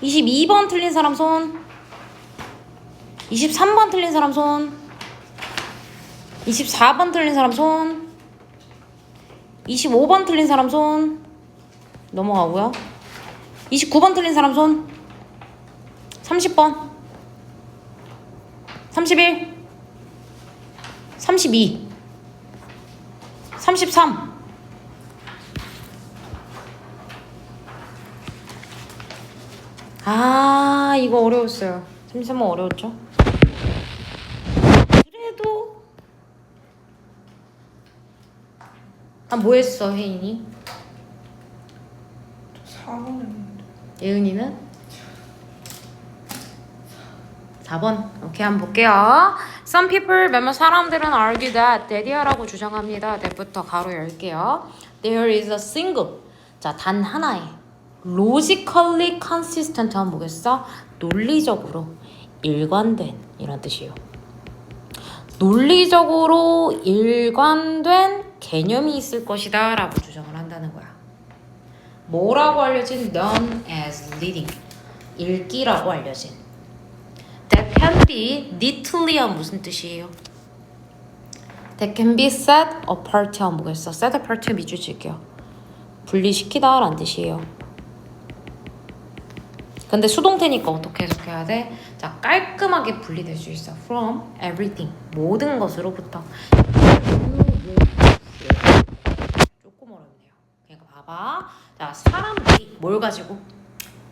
22번 틀린 사람 손. 23번 틀린 사람 손. 24번 틀린 사람 손. 25번 틀린 사람 손. 넘어가고요. 29번 틀린 사람 손. 30번. 31. 32. 33. 아, 이거 어려웠어요. 33번 어려웠죠? 그래도 뭐 했어, 혜인이? 4번 했는데. 예은이는? 4번. 오케이, 한번 볼게요. Some people, 몇몇 사람들은 argue that, 대디아라고 주장합니다. that부터 가로 열게요. There is a single, 자, 단 하나의 logically consistent 하면 뭐겠어? 논리적으로 일관된 이런 뜻이에요. 논리적으로 일관된 개념이 있을 것이다 라고 주장을 한다는 거야. 뭐라고 알려진? known as leading, 읽기라고 알려진. That can be neatly 하면 무슨 뜻이에요? That can be set apart 하면 뭐겠어? set apart 밑줄 칠게요. 분리시키다 라는 뜻이에요. 근데 수동태니까 어떻게 해석해야 돼? 자, 깔끔하게 분리될 수 있어. From everything, 모든 것으로부터. 조금 어렵네요. 그러니까 봐봐. 자, 사람들이 뭘 가지고?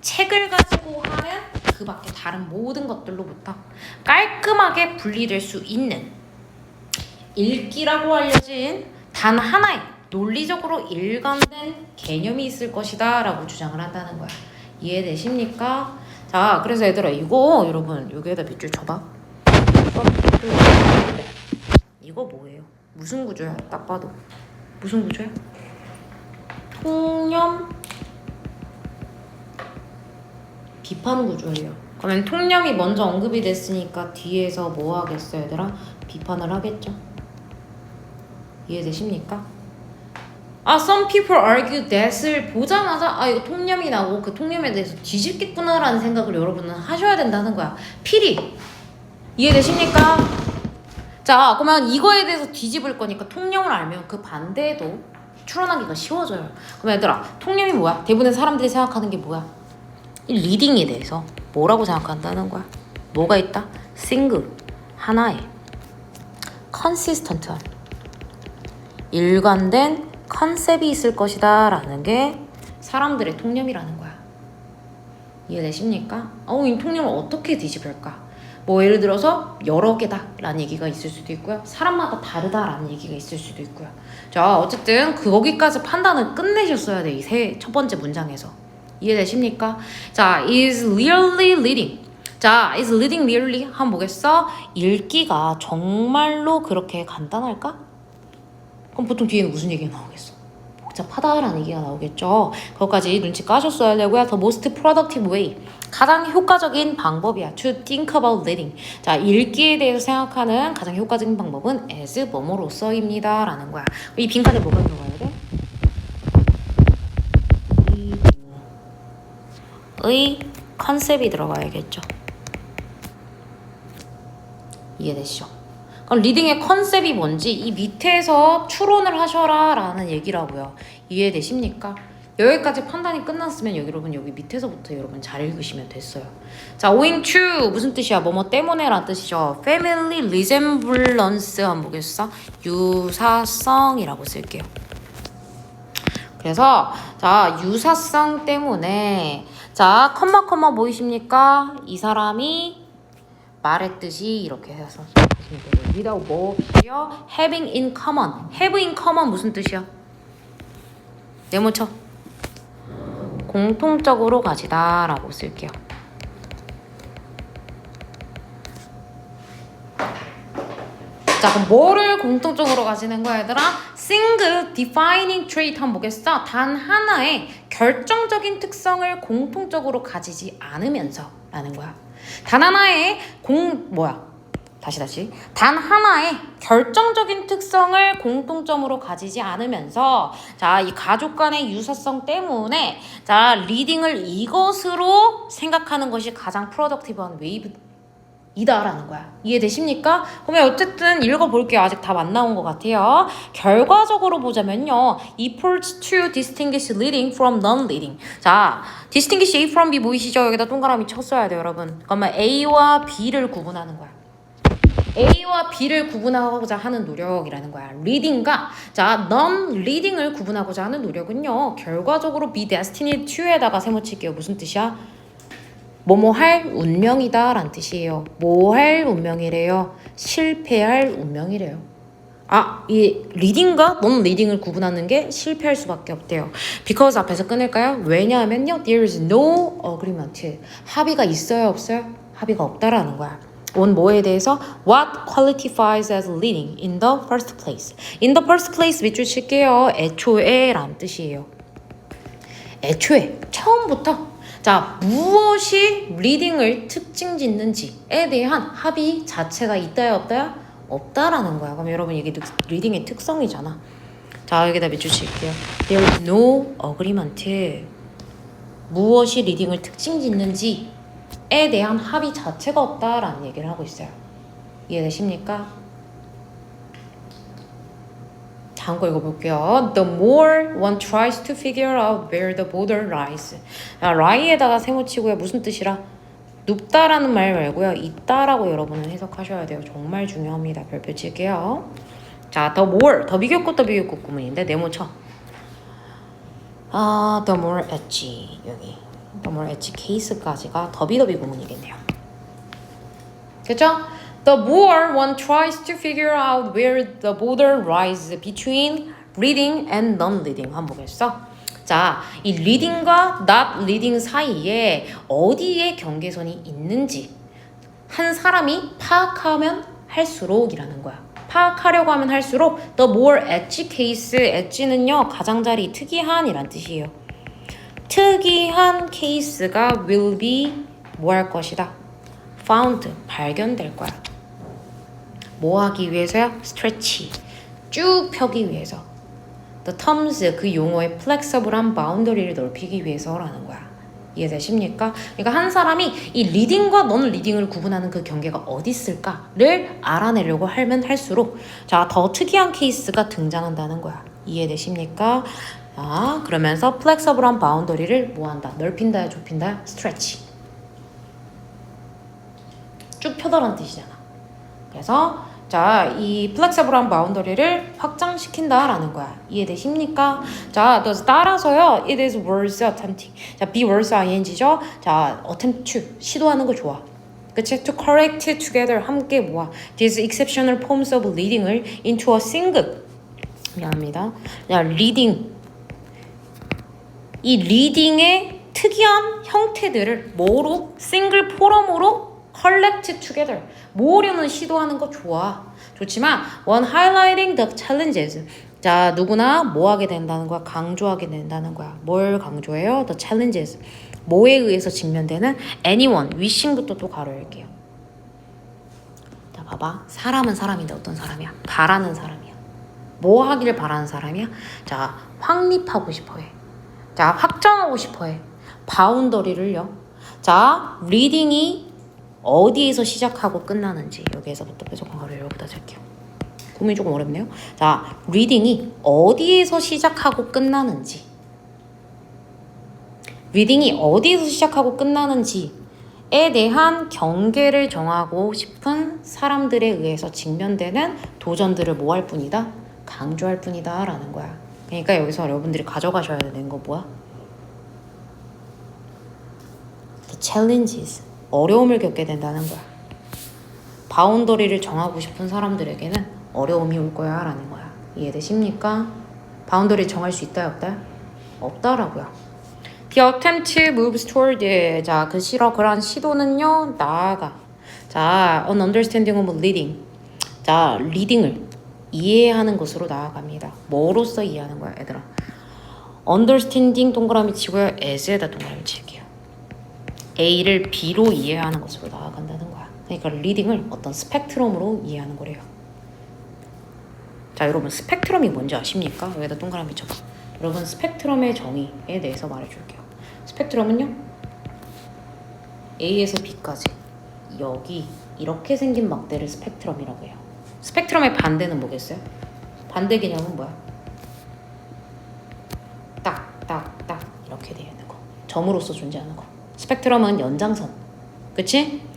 책을 가지고 하는 그 밖에 다른 모든 것들로부터 깔끔하게 분리될 수 있는 읽기라고 알려진 단 하나의 논리적으로 일관된 개념이 있을 것이다 라고 주장을 한다는 거야. 이해되십니까? 자, 그래서 얘들아 이거 여러분 여기에다 밑줄 쳐봐. 이거 뭐예요? 무슨 구조야? 딱 봐도 무슨 구조야? 통념 비판 구조예요. 그러면 통념이 먼저 언급이 됐으니까 뒤에서 뭐 하겠어 얘들아? 비판을 하겠죠. 이해되십니까? some people argue that을 보자마자 이거 통념이 나오고 그 통념에 대해서 뒤집겠구나라는 생각을 여러분은 하셔야 된다는 거야. 필히 이해되십니까? 자, 그러면 이거에 대해서 뒤집을 거니까 통념을 알면 그 반대도 추론하기가 쉬워져요. 그럼 얘들아, 통념이 뭐야? 대부분의 사람들이 생각하는 게 뭐야? 이 리딩에 대해서 뭐라고 생각한다는 거야? 뭐가 있다? single, 하나의 consistent, 일관된 컨셉이 있을 것이다 라는 게 사람들의 통념이라는 거야. 이해되십니까? 이 통념을 어떻게 뒤집을까? 뭐 예를 들어서 여러 개다 라는 얘기가 있을 수도 있고요. 사람마다 다르다 라는 얘기가 있을 수도 있고요. 자, 어쨌든 거기까지 판단을 끝내셨어야 돼. 이 첫 번째 문장에서. 이해되십니까? 자, is really reading. 자, is reading really 하면 뭐겠어? 읽기가 정말로 그렇게 간단할까? 그럼 보통 뒤에는 무슨 얘기가 나오겠어? 복잡하다라는 얘기가 나오겠죠. 그것까지 눈치 까셨어야 되고요. The most productive way, 가장 효과적인 방법이야. To think about reading. 자, 읽기에 대해서 생각하는 가장 효과적인 방법은 as 뭐뭐로서입니다 라는 거야. 이 빈칸에 뭐가 들어가야 돼? 의 컨셉이 들어가야겠죠. 이해되시죠? 그럼 리딩의 컨셉이 뭔지 이 밑에서 추론을 하셔라 라는 얘기라고요. 이해되십니까? 여기까지 판단이 끝났으면 여러분 여기 밑에서부터 여러분 잘 읽으시면 됐어요. 자, owing to 무슨 뜻이야? 뭐뭐 때문에 라는 뜻이죠. Family resemblance 한번 보겠어? 유사성이라고 쓸게요. 그래서 자, 유사성 때문에 자, 컴마 보이십니까? 이 사람이 말했듯이 이렇게 해서 without 뭐 없이요? having in common. have in common 무슨 뜻이야? 네모쳐. 공통적으로 가지다 라고 쓸게요. 자, 그럼 뭐를 공통적으로 가지는 거야 얘들아? single defining trait 한번 보겠어? 단 하나의 결정적인 특성을 공통적으로 가지지 않으면서 라는 거야. 단 하나의 다시 단 하나의 결정적인 특성을 공통점으로 가지지 않으면서 자, 이 가족 간의 유사성 때문에 자, 리딩을 이것으로 생각하는 것이 가장 프로덕티브한 웨이브이다라는 거야. 이해되십니까? 그러면 어쨌든 읽어볼게요. 아직 다 안 나온 것 같아요. 결과적으로 보자면요, 이 purge to distinguish leading from non-leading. 자, distinguish A from B 보이시죠? 여기다 동그라미 쳤어야 돼요, 여러분. 그러면 A와 B를 구분하는 거야. A와 B를 구분하고자 하는 노력이라는 거야. 리딩과 자, non-reading을 구분하고자 하는 노력은요, 결과적으로 be destined to에다가 세모칠게요. 무슨 뜻이야? 뭐뭐 할 운명이다 라는 뜻이에요. 뭐 할 운명이래요? 실패할 운명이래요. 아, 이 리딩과 non-reading을 구분하는 게 실패할 수밖에 없대요. because 앞에서 끊을까요? 왜냐하면요, there is no agreement. 합의가 있어요, 없어요? 합의가 없다라는 거야. 원 뭐에 대해서? What qualifies as leading in the first place? In the first place 밑줄 칠게요. 애초에 라는 뜻이에요. 애초에, 처음부터 자, 무엇이 리딩을 특징 짓는지에 대한 합의 자체가 있다야 없다야? 없다라는 거야. 그럼 여러분 이게 리딩의 특성이잖아. 자, 여기다 밑줄 칠게요. There is no agreement. 무엇이 리딩을 특징 짓는지 에 대한 합의 자체가 없다라는 얘기를 하고 있어요. 이해되십니까? 다음 거 읽어볼게요. The more one tries to figure out where the border lies. lie에다가 세모치고요. 무슨 뜻이라? 눕다라는 말 말고요. 있다라고 여러분은 해석하셔야 돼요. 정말 중요합니다. 별표 칠게요. 자, the more. 더 비교급 더 비교급 구문인데 네모 쳐. the more edgy. 여기. the more edgy case까지가 더비더비 구문이겠네요. 그쵸? The more one tries to figure out where the border lies between reading and non-reading. 한번 보겠어? 자, 이 reading과 not reading 사이에 어디에 경계선이 있는지 한 사람이 파악하면 할수록이라는 거야. 파악하려고 하면 할수록 the more edgy case, edgy는요 가장자리 특이한이란 뜻이에요. 특이한 케이스가 will be 뭐 할 것이다? found, 발견될 거야. 뭐 하기 위해서야? stretch, 쭉 펴기 위해서. the terms, 그 용어의 flexible한 바운더리를 넓히기 위해서라는 거야. 이해되십니까? 그러니까 한 사람이 이 리딩과 non 리딩을 구분하는 그 경계가 어디 있을까를 알아내려고 하면 할수록 자, 더 특이한 케이스가 등장한다는 거야. 이해되십니까? 자, 그러면서 플렉서블한 바운더리를 뭐한다? 넓힌다, 좁힌다? 스트레치. 쭉 펴더란 뜻이잖아. 그래서 자, 이 플렉서블한 바운더리를 확장시킨다라는 거야. 이해되십니까? 자, 따라서요. It is worth attempting. 자, be worth ing죠. 자, attempt to 시도하는 거 좋아. 그치? To correct together 함께 모아 these exceptional forms of reading을 into a single. 미안합니다. 자, reading. 이 리딩의 특이한 형태들을 뭐로? 싱글 포럼으로 collect together. 모으려는 시도하는 거 좋아. 좋지만 one highlighting the challenges. 자, 누구나 뭐 하게 된다는 거야? 강조하게 된다는 거야. 뭘 강조해요? The challenges. 뭐에 의해서 직면되는 anyone. wishing부터 또 가로 열게요. 자, 봐봐. 사람은 사람인데 어떤 사람이야? 바라는 사람이야. 뭐 하기를 바라는 사람이야? 자, 확립하고 싶어 해. 자, 확정하고 싶어해. 바운더리를요. 자, 리딩이 어디에서 시작하고 끝나는지 여기에서부터 뾰족한 가로 여기다 쓸게요. 고민이 조금 어렵네요. 자, 리딩이 어디에서 시작하고 끝나는지 리딩이 어디에서 시작하고 끝나는지에 대한 경계를 정하고 싶은 사람들에 의해서 직면되는 도전들을 뭐 할 뿐이다? 강조할 뿐이다 라는 거야. 그러니까 여기서 여러분들이 가져가셔야 되는 거 뭐야? The challenges. 어려움을 겪게 된다는 거야. 바운더리를 정하고 싶은 사람들에게는 어려움이 올 거야 라는 거야. 이해되십니까? 바운더리 정할 수 있다 없다? 없다라고요. The attempt moves toward. 자, 그런 시도는요 나아가. 자, an understanding of leading. 자, 리딩을 이해하는 것으로 나아갑니다. 뭐로써 이해하는 거야, 얘들아? understanding 동그라미 치고요. as에다 동그라미 칠게요. A를 B로 이해하는 것으로 나아간다는 거야. 그러니까 리딩을 어떤 스펙트럼으로 이해하는 거래요. 자, 여러분 스펙트럼이 뭔지 아십니까? 여기다 동그라미 쳐봐. 여러분 스펙트럼의 정의에 대해서 말해줄게요. 스펙트럼은요, A에서 B까지 여기 이렇게 생긴 막대를 스펙트럼이라고 해요. 스펙트럼의 반대는 뭐겠어요? 반대 개념은 뭐야? 딱 이렇게 되어 있는 거. 점으로서 존재하는 거. 스펙트럼은 연장선. 그치?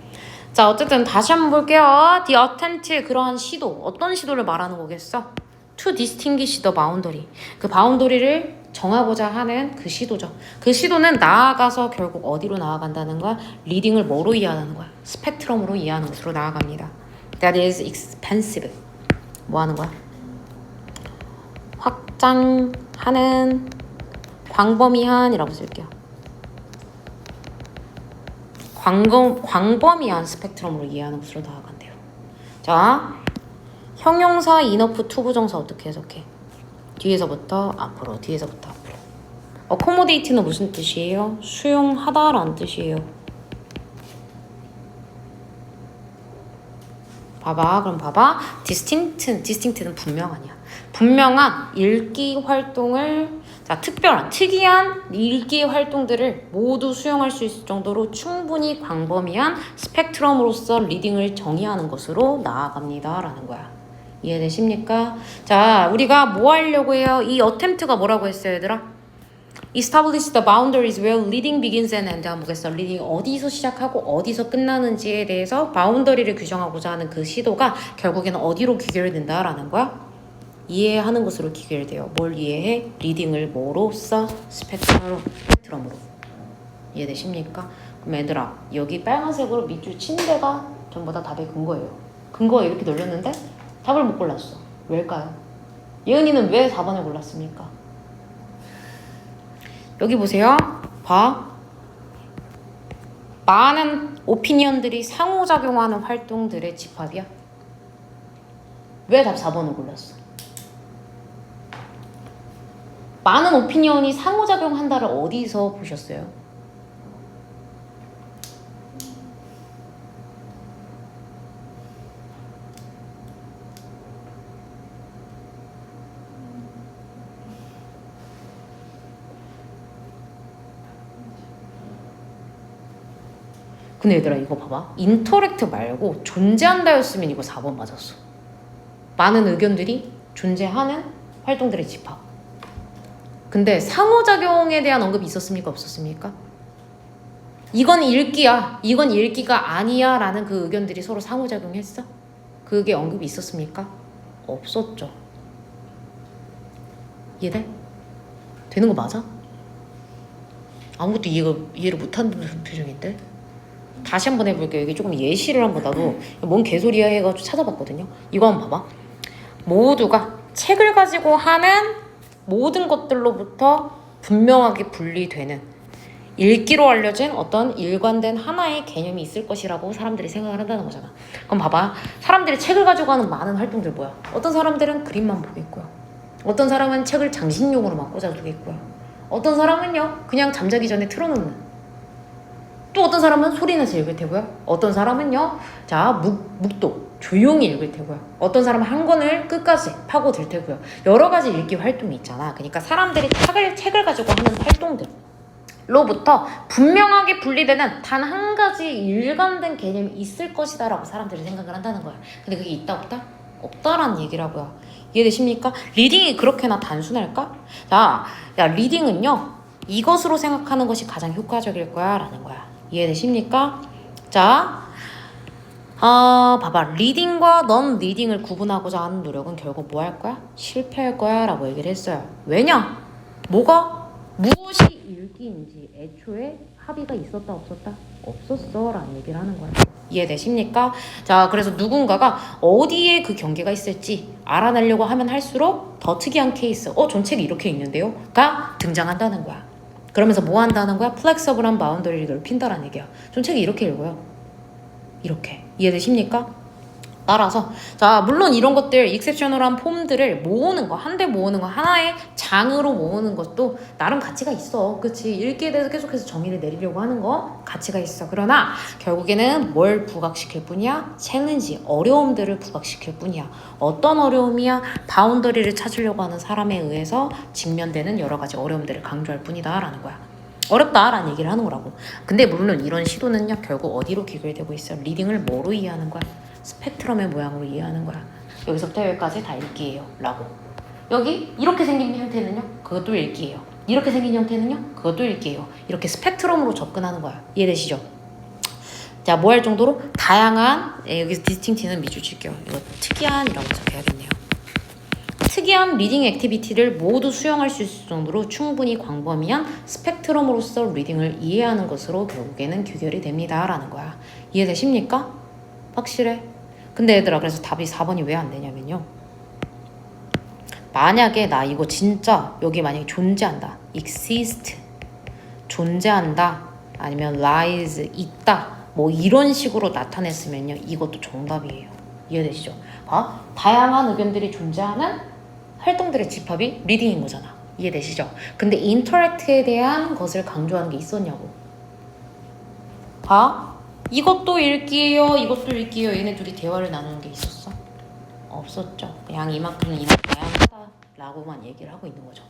자, 어쨌든 다시 한번 볼게요. The attempt, 그러한 시도. 어떤 시도를 말하는 거겠어? To distinguish the boundary. 그 바운더리를 정하고자 하는 그 시도죠. 그 시도는 나아가서 결국 어디로 나아간다는 거야? 리딩을 뭐로 이해하는 거야? 스펙트럼으로 이해하는 것으로 나아갑니다. That is expansive. 뭐 하는 거야? 확장하는, 광범위한이라고 쓸게요. 광범위한 스펙트럼으로 이해하는 것으로 나아간대요. 자, 형용사 인어프 투부정사 어떻게 해석해? 뒤에서부터 앞으로, 뒤에서부터 앞으로. accommodate는 무슨 뜻이에요? 수용하다라는 뜻이에요. 그럼 봐봐. distinct는 분명하냐. 분명한 읽기 활동을, 자, 특이한 읽기 활동들을 모두 수용할 수 있을 정도로 충분히 광범위한 스펙트럼으로서 리딩을 정의하는 것으로 나아갑니다 라는 거야. 이해되십니까? 자, 우리가 뭐 하려고 해요? 이 attempt가 뭐라고 했어요, 얘들아? Establish the boundaries where reading begins and ends. 뭐겠어? 리딩이 어디서 시작하고 어디서 끝나는지에 대해서 바운더리를 규정하고자 하는 그 시도가 결국에는 어디로 귀결된다라는 거야? 이해하는 것으로 귀결돼요. 뭘 이해해? 리딩을 뭐로써? 스펙트럼으로. 이해되십니까? 그럼 얘들아, 여기 빨간색으로 밑줄 친 데가 전부 다 답의 근거예요. 근거가 이렇게 놀렸는데 답을 못 골랐어. 왜일까요? 예은이는 왜 4번을 골랐습니까? 여기 보세요. 봐. 많은 오피니언들이 상호작용하는 활동들의 집합이야. 왜 답 4번을 골랐어? 많은 오피니언이 상호작용한다를 어디서 보셨어요? 근데 얘들아 이거 봐봐. 인터랙트 말고 존재한다였으면 이거 4번 맞았어. 많은 의견들이 존재하는 활동들의 집합. 근데 상호작용에 대한 언급이 있었습니까? 없었습니까? 이건 읽기야. 이건 읽기가 아니야 라는 그 의견들이 서로 상호작용했어? 그게 언급이 있었습니까? 없었죠. 이해돼? 되는 거 맞아? 아무것도 이해를 못하는 표정인데? 다시 한번 해볼게요. 여기 조금 예시를 한번 나도 뭔 개소리야 해가지고 찾아봤거든요. 이거 한번 봐봐. 모두가 책을 가지고 하는 모든 것들로부터 분명하게 분리되는 읽기로 알려진 어떤 일관된 하나의 개념이 있을 것이라고 사람들이 생각을 한다는 거잖아. 그럼 봐봐. 사람들이 책을 가지고 하는 많은 활동들 뭐야? 어떤 사람들은 그림만 보겠고요. 어떤 사람은 책을 장식용으로만 꽂아두겠고요. 어떤 사람은요 그냥 잠자기 전에 틀어놓는, 또 어떤 사람은 소리내서 읽을 테고요. 어떤 사람은요, 자, 묵독, 조용히 읽을 테고요. 어떤 사람은 한 권을 끝까지 파고들 테고요. 여러 가지 읽기 활동이 있잖아. 그러니까 사람들이 책을 가지고 하는 활동들로부터 분명하게 분리되는 단 한 가지 일관된 개념이 있을 것이다 라고 사람들이 생각을 한다는 거야. 근데 그게 있다 없다? 없다라는 얘기라고요. 이해되십니까? 리딩이 그렇게나 단순할까? 자, 야, 리딩은요, 이것으로 생각하는 것이 가장 효과적일 거야 라는 거야. 이해되십니까? 자, 봐봐. 리딩과 넌 리딩을 구분하고자 하는 노력은 결국 뭐 할 거야? 실패할 거야 라고 얘기를 했어요. 왜냐? 무엇이 읽기인지 애초에 합의가 있었다 없었다? 없었어 라는 얘기를 하는 거야. 이해되십니까? 자, 그래서 누군가가 어디에 그 경계가 있을지 알아내려고 하면 할수록 더 특이한 케이스, 전 책이 이렇게 있는데요? 가 등장한다는 거야. 그러면서 뭐 한다는 거야? 플렉서블한 바운더리를 넓힌다라는 얘기야. 전 책이 이렇게 읽어요. 이렇게. 이해되십니까? 따라서 자 물론 이런 것들 익셉셔널한 폼들을 모으는 거 한 대 모으는 거 하나의 장으로 모으는 것도 나름 가치가 있어. 그치? 읽기에 대해서 계속해서 정의를 내리려고 하는 거 가치가 있어. 그러나 결국에는 뭘 부각시킬 뿐이야? 챌린지, 어려움들을 부각시킬 뿐이야. 어떤 어려움이야? 바운더리를 찾으려고 하는 사람에 의해서 직면되는 여러 가지 어려움들을 강조할 뿐이다 라는 거야. 어렵다라는 얘기를 하는 거라고. 근데 물론 이런 시도는요 결국 어디로 귀결되고 있어? 리딩을 뭐로 이해하는 거야? 스펙트럼의 모양으로 이해하는 거야. 여기서부터 여기까지 다 읽기예요 라고. 여기 이렇게 생긴 형태는요 그것도 읽기예요. 이렇게 생긴 형태는요 그것도 읽기예요. 이렇게 스펙트럼으로 접근하는 거야. 이해되시죠? 자, 뭐 할 정도로 다양한 여기서 디스팅티는 밑줄 칠게요. 이거 특이한이라고 적혀야겠네요. 특이한 리딩 액티비티를 모두 수용할 수 있을 정도로 충분히 광범위한 스펙트럼으로서 리딩을 이해하는 것으로 결국에는 귀결이 됩니다 라는 거야. 이해되십니까? 확실해? 근데 얘들아 그래서 답이 4번이 왜 안 되냐면요, 만약에 나 이거 진짜 여기 만약에 존재한다, exist 존재한다 아니면 lies 있다 뭐 이런 식으로 나타냈으면요 이것도 정답이에요. 이해되시죠? 봐, 다양한 의견들이 존재하는 활동들의 집합이 리딩인 거잖아. 이해되시죠? 근데 인터랙트에 대한 것을 강조하는 게 있었냐고. 봐, 이것도 읽기예요 이것도 읽기예요. 얘네 둘이 대화를 나누는 게 있었어? 없었죠. 그냥 이만큼은 다양하다 라고만 얘기를 하고 있는 거죠.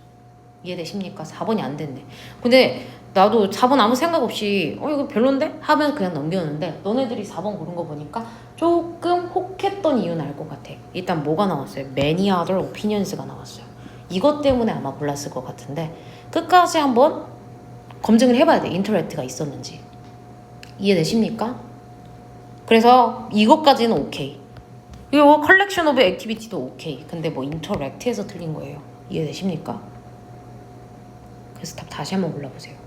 이해되십니까? 4번이 안 됐네. 근데 나도 4번 아무 생각 없이 이거 별론데? 하면 그냥 넘겼는데 너네들이 4번 고른 거 보니까 조금 혹했던 이유는 알 것 같아. 일단 뭐가 나왔어요? Many other opinions가 나왔어요. 이것 때문에 아마 골랐을 것 같은데 끝까지 한번 검증을 해봐야 돼. 인터랙트가 있었는지. 이해되십니까? 그래서 이것까지는 오케이. 이거 컬렉션 오브 액티비티도 오케이. 근데 뭐 인터랙트에서 틀린 거예요. 이해되십니까? 그래서 답 다시 한번 골라보세요.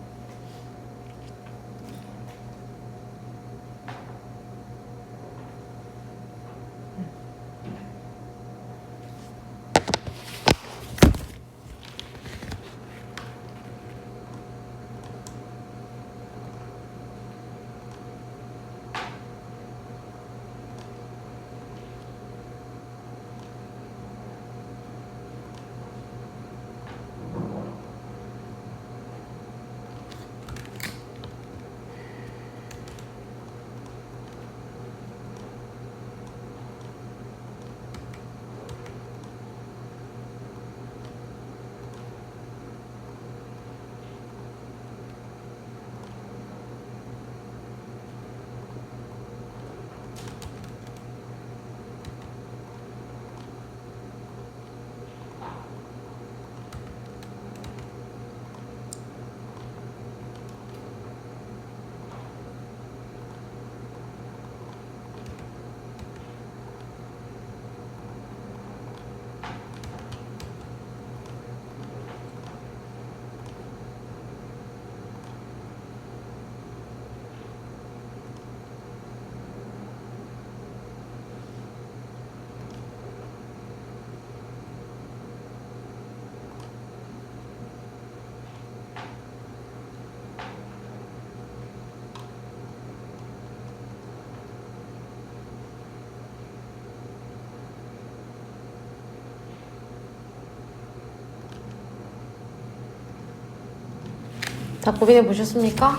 다 고민해 보셨습니까?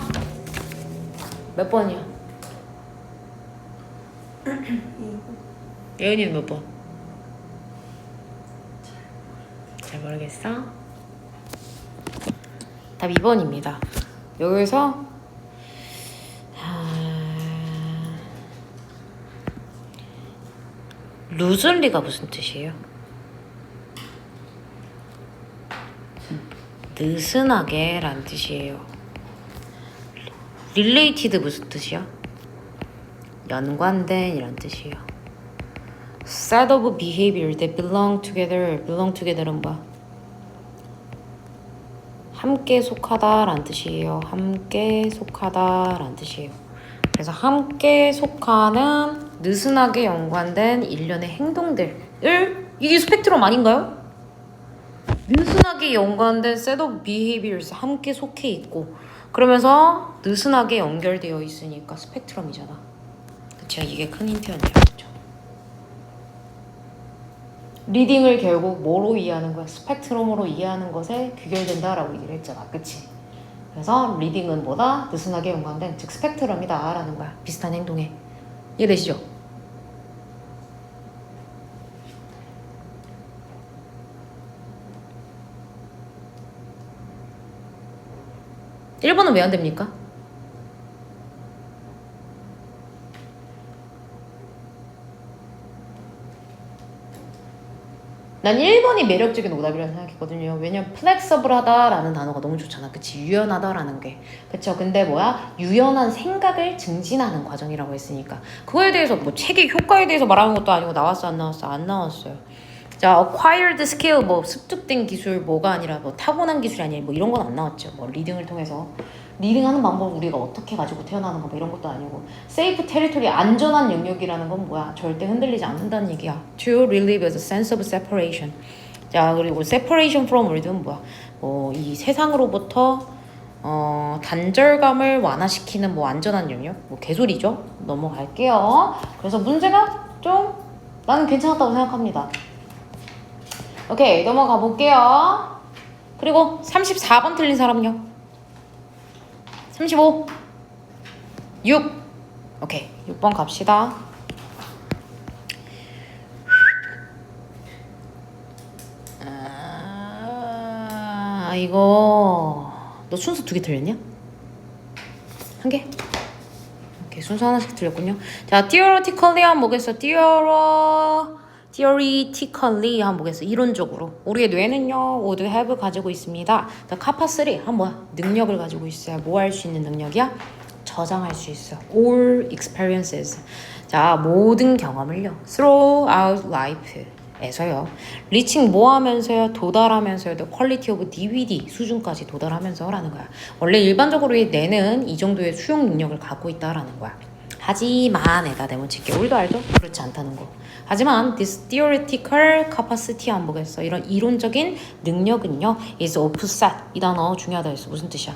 몇 번이야? 예은이는 몇 번? 잘 모르겠어? 답 2번입니다. 여기서 루즐리가 무슨 뜻이에요? 느슨하게 란 뜻이에요. related 무슨 뜻이야? 연관된 이란 뜻이에요. set of behavior that belong together. belong together은 뭐야? 함께 속하다 란 뜻이에요. 함께 속하다 란 뜻이에요. 그래서 함께 속하는 느슨하게 연관된 일련의 행동들을, 이게 스펙트럼 아닌가요? 느슨하게 연관된 set of behaviors 함께 속해 있고 그러면서 느슨하게 연결되어 있으니까 스펙트럼이잖아. 그쵸? 이게 큰 힌트였네요. 그쵸? 리딩을 결국 뭐로 이해하는 거야? 스펙트럼으로 이해하는 것에 귀결된다라고 얘기를 했잖아. 그치? 그래서 리딩은 뭐다? 느슨하게 연관된, 즉 스펙트럼이다 라는 거야. 비슷한 행동에. 이해되시죠? (1번은) 왜 안 됩니까? 난 1번이 매력적인 오답이라고 생각했거든요. 왜냐면 플렉서블하다라는 단어가 너무 좋잖아. 그치? 유연하다라는 게. 그쵸? 근데 뭐야? 유연한 생각을 증진하는 과정이라고 했으니까. 그거에 대해서 뭐 책의 효과에 대해서 말하는 것도 아니고 나왔어 안 나왔어? 안 나왔어요. 자, acquired skill, 뭐 습득된 기술, 뭐가 아니라 뭐 타고난 기술이 아니라 뭐 이런 건 안 나왔죠. 뭐 리딩을 통해서 리딩하는 방법 우리가 어떻게 가지고 태어나는 거 뭐 이런 것도 아니고 safe territory, 안전한 영역이라는 건 뭐야? 절대 흔들리지 않는다는 얘기야. To relieve a sense of separation. 자, 그리고 separation from world는 뭐야? 이 세상으로부터 단절감을 완화시키는 뭐 안전한 영역? 뭐 개소리죠? 넘어갈게요. 그래서 문제가 좀 나는 괜찮았다고 생각합니다. 오케이, 넘어가 볼게요. 그리고 34번 틀린 사람은요? 35 6 오케이, 6번 갑시다. 이거 너 순서 2개 틀렸냐? 1개? 오케이, 순서 하나씩 틀렸군요. 자, theoretically 한번 보겠어. theoretically 한번 보겠어. 이론적으로 우리의 뇌는요 would have 가지고 있습니다. 카파3 한 뭐야? 능력을 가지고 있어요. 뭐 할 수 있는 능력이야? 저장할 수 있어. all experiences. 자, 모든 경험을요 throughout life에서요 reaching 뭐 하면서요? 도달하면서요 the quality of DVD 수준까지 도달하면서 라는 거야. 원래 일반적으로 뇌는 이 정도의 수용 능력을 갖고 있다라는 거야. 하지만 에다 대문 칠게. 우리도 알죠? 그렇지 않다는 거. 하지만 this theoretical capacity 안 보겠어. 이런 이론적인 능력은요 is offset. 이 단어 중요하다 했어. 무슨 뜻이야?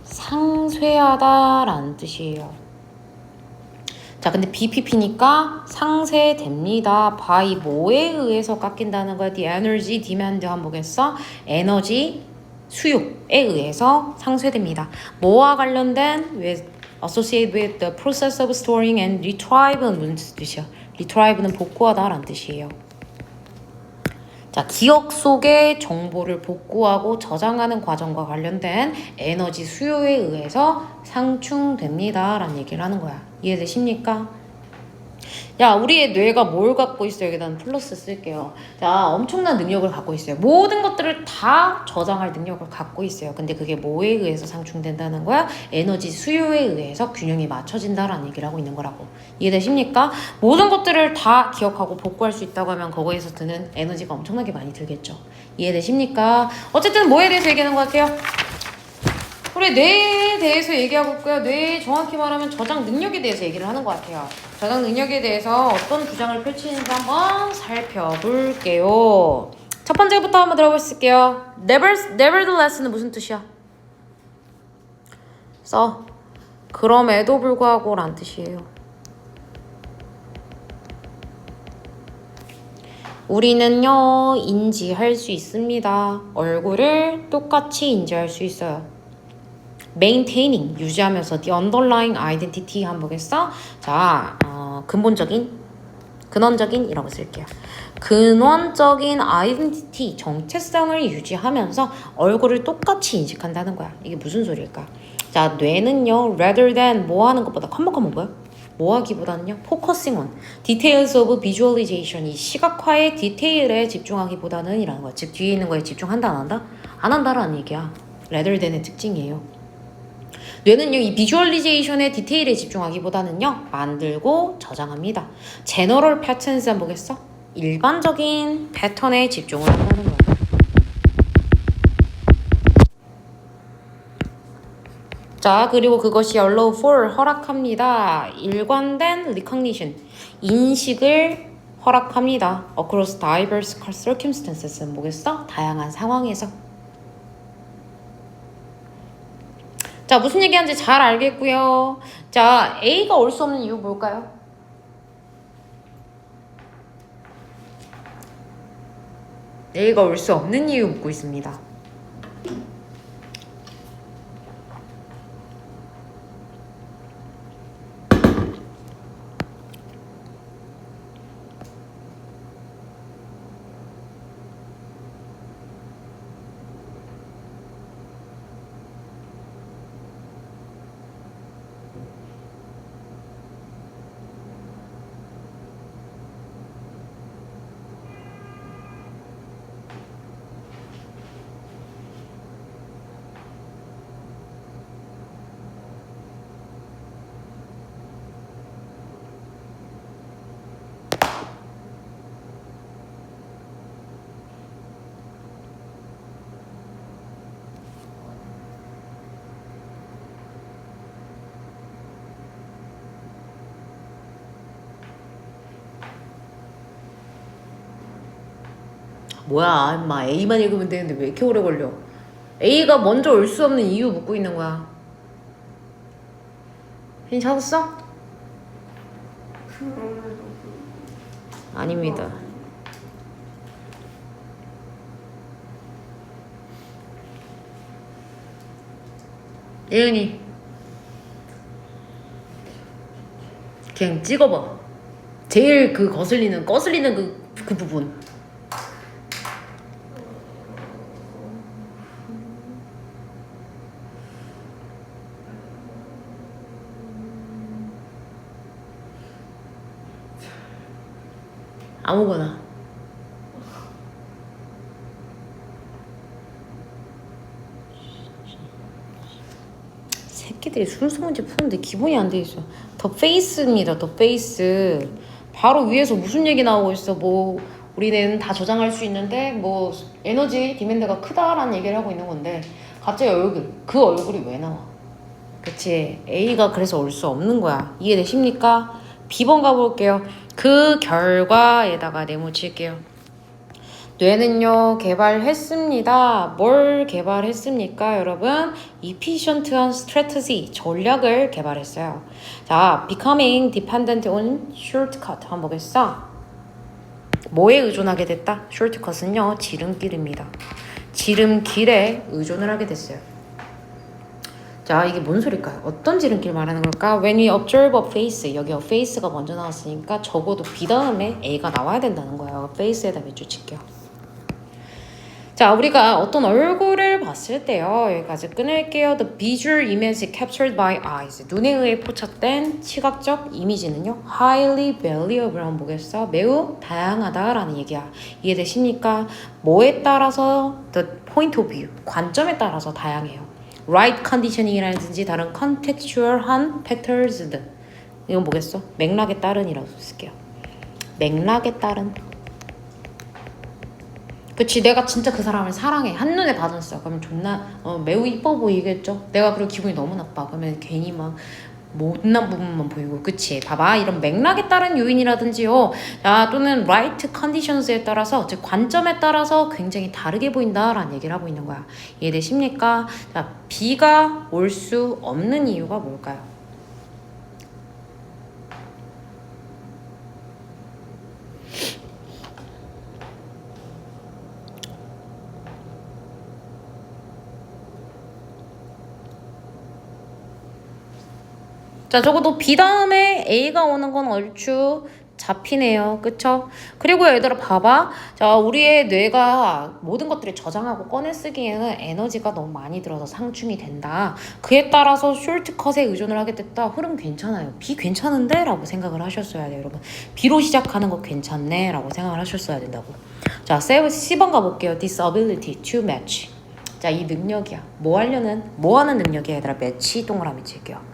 상쇄하다라는 뜻이에요. 자, 근데 BPP니까 상쇄됩니다. by 뭐에 의해서 깎인다는 거야? The energy demand 한번 보겠어. 에너지 수요에 의해서 상쇄됩니다. 뭐와 관련된? associated with the process of storing and retrieve는 무슨 뜻이야? retrieve는 복구하다 라는 뜻이에요. 자, 기억 속의 정보를 복구하고 저장하는 과정과 관련된 에너지 수요에 의해서 상충됩니다 라는 얘기를 하는 거야. 이해되십니까? 야, 우리의 뇌가 뭘 갖고 있어요? 여기다 플러스 쓸게요. 자, 엄청난 능력을 갖고 있어요. 모든 것들을 다 저장할 능력을 갖고 있어요. 근데 그게 뭐에 의해서 상충된다는 거야? 에너지 수요에 의해서 균형이 맞춰진다라는 얘기를 하고 있는 거라고. 이해되십니까? 모든 것들을 다 기억하고 복구할 수 있다고 하면 거기에서 드는 에너지가 엄청나게 많이 들겠죠. 이해되십니까? 어쨌든 뭐에 대해서 얘기하는 것 같아요? 우리 뇌에 대해서 얘기하고 있고요. 뇌 정확히 말하면 저장 능력에 대해서 얘기를 하는 것 같아요. 저장 능력에 대해서 어떤 주장을 펼치는지 한번 살펴볼게요. 첫 번째부터 한번 들어볼게요. Nevertheless는 무슨 뜻이야? 그럼에도 불구하고 란 뜻이에요. 우리는요 인지할 수 있습니다. 얼굴을 똑같이 인지할 수 있어요. maintaining 유지하면서 the underlying identity 한번 보겠어? 자, 근원적인 이라고 쓸게요. 근원적인 identity 정체성을 유지하면서 얼굴을 똑같이 인식한다는 거야. 이게 무슨 소리일까? 자, 뇌는요 rather than 뭐 하는 것보다 뭐야? 뭐 하기보다는요 focusing on details of visualization 이 시각화의 디테일에 집중하기보다는 이라는 거야. 즉 뒤에 있는 거에 집중한다 안 한다? 안 한다라는 얘기야. rather than의 특징이에요. 뇌는요 이 비주얼리제이션의 디테일에 집중하기보다는요 만들고 저장합니다. 제너럴 패턴스 한번 보겠어? 일반적인 패턴에 집중을 한다는 거야. 자, 그리고 그것이 allow for 허락합니다. 일관된 recognition 인식을 허락합니다. across diverse circumstances 뭐겠어? 다양한 상황에서. 자, 무슨 얘기하는지 잘 알겠고요. 자, A가 올 수 없는 이유 뭘까요? A가 올 수 없는 이유 묻고 있습니다. 뭐야 임마, A만 읽으면 되는데 왜 이렇게 오래 걸려? A가 먼저 올 수 없는 이유 묻고 있는 거야. 힌트 찾았어? 아닙니다. 예은이 그냥 찍어봐. 제일 그 거슬리는 그 부분. 아무거나. 새끼들이 순수 문제 푸는데 기본이 안 돼 있어. 더 페이스입니다. 더 페이스. 바로 위에서 무슨 얘기 나오고 있어. 뭐 우리는 다 저장할 수 있는데 뭐 에너지 디맨드가 크다라는 얘기를 하고 있는 건데 갑자기 그 얼굴이 왜 나와? 그치. A가 그래서 올 수 없는 거야. 이해되십니까? B번 가볼게요. 그 결과에다가 네모칠게요. 뇌는요 개발했습니다. 뭘 개발했습니까 여러분? Efficient한 strategy, 전략을 개발했어요. 자, becoming dependent on shortcut 한번 보겠어. 뭐에 의존하게 됐다? shortcut은요 지름길입니다. 지름길에 의존을 하게 됐어요. 자, 이게 뭔 소릴까요? 어떤 지름길 말하는 걸까? When we observe a face, 여기 a face가 먼저 나왔으니까 적어도 B 다음에 A가 나와야 된다는 거예요. face에다 몇 줄 칠게요. 자, 우리가 어떤 얼굴을 봤을 때요, 여기까지 끊을게요. The visual image captured by eyes, 눈에 의해 포착된 시각적 이미지는요 highly valuable 한번 보겠어. 매우 다양하다라는 얘기야. 이해되십니까? 뭐에 따라서 the point of view, 관점에 따라서 다양해요. right conditioning이라든지 다른 contextual한 factors, 이건 뭐겠어? 맥락에 따른이라고 쓸게요. 맥락에 따른. 그치, 내가 진짜 그 사람을 사랑해, 한눈에 반했어. 그러면 존나 매우 이뻐 보이겠죠? 내가 그리고 기분이 너무 나빠. 그러면 괜히 막 못난 부분만 보이고. 그치, 봐봐, 이런 맥락에 따른 요인이라든지요, 자, 또는 right conditions에 따라서, 즉 관점에 따라서 굉장히 다르게 보인다라는 얘기를 하고 있는 거야. 이해되십니까? 자, B가 올 수 없는 이유가 뭘까요? 자, 적어도 B 다음에 A가 오는 건 얼추 잡히네요. 그쵸? 그리고 얘들아 봐봐. 자, 우리의 뇌가 모든 것들을 저장하고 꺼내 쓰기에는 에너지가 너무 많이 들어서 상충이 된다. 그에 따라서 숄트컷에 의존을 하게 됐다. 흐름 괜찮아요. B 괜찮은데? 라고 생각을 하셨어야 돼요, 여러분. B로 시작하는 거 괜찮네? 라고 생각을 하셨어야 된다고. 자, C번 가볼게요. This ability to match. 자, 이 능력이야. 뭐 하는 능력이야, 얘들아. 매치 동그라미 칠게요.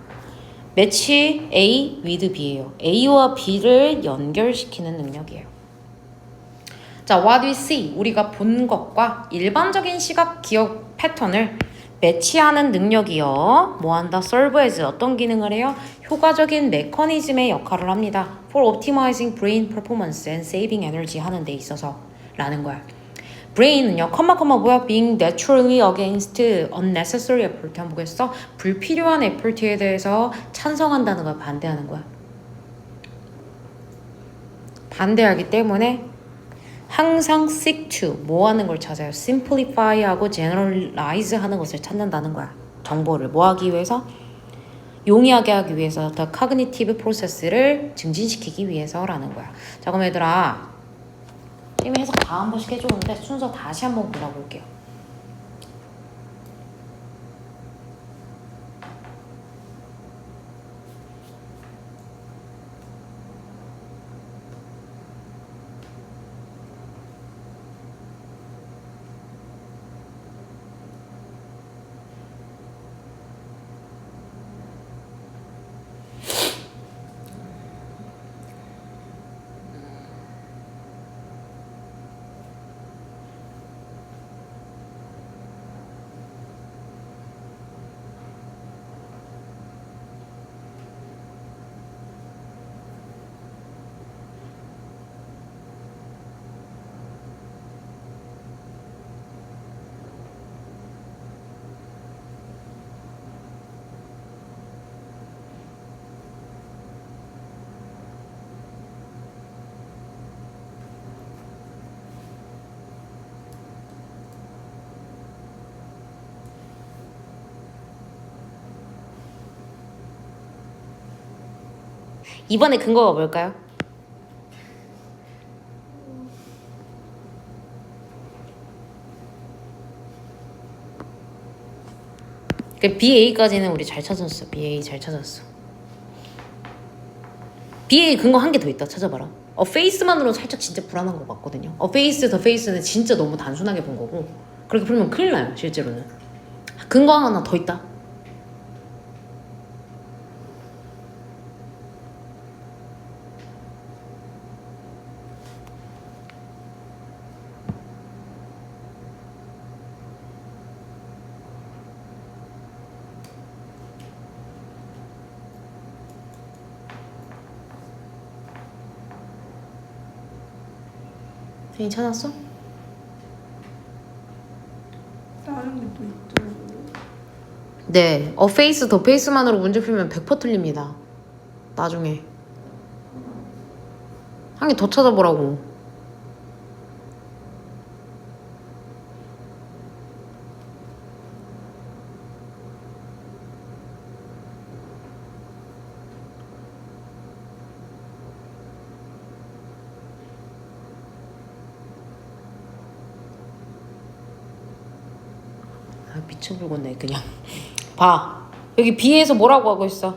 매치 A with B예요. A와 B를 연결시키는 능력이에요. 자, what we see, 우리가 본 것과 일반적인 시각 기억 패턴을 매치하는 능력이요. 뭐한다? serve as, 어떤 기능을 해요? 효과적인 메커니즘의 역할을 합니다. for optimizing brain performance and saving energy 하는 데 있어서 라는 거야. brain은요, 뭐야? being naturally against unnecessary effort. 한번 보겠어? 불필요한 effort에 대해서 찬성한다는 걸 반대하는 거야. 반대하기 때문에 항상 seek to 뭐 하는 걸 찾아요? simplify하고 generalize 하는 것을 찾는다는 거야. 정보를 뭐 하기 위해서? 용이하게 하기 위해서 the cognitive process를 증진시키기 위해서라는 거야. 자 그럼 얘들아 이미 해석 다 한 번씩 해줬는데 순서 다시 한번 골라볼게요. 이번에 근거가 뭘까요? BA까지는 우리 잘 찾았어. BA 잘 찾았어. BA 근거 한 개 더 있다. 찾아봐라. 페이스만으로 살짝 진짜 불안한 것 같거든요. 페이스, 더 페이스는 진짜 너무 단순하게 본 거고 그렇게 풀면 큰일 나요. 실제로는. 근거 하나 더 있다. 선생님 찾았어? 다른 게 또 있더라고요. 네. 페이스, 더 페이스만으로 문제 풀면 100% 틀립니다. 나중에. 한 개 더 찾아보라고. 미쳐불겠네 그냥. 봐 여기 B에서 뭐라고 하고 있어?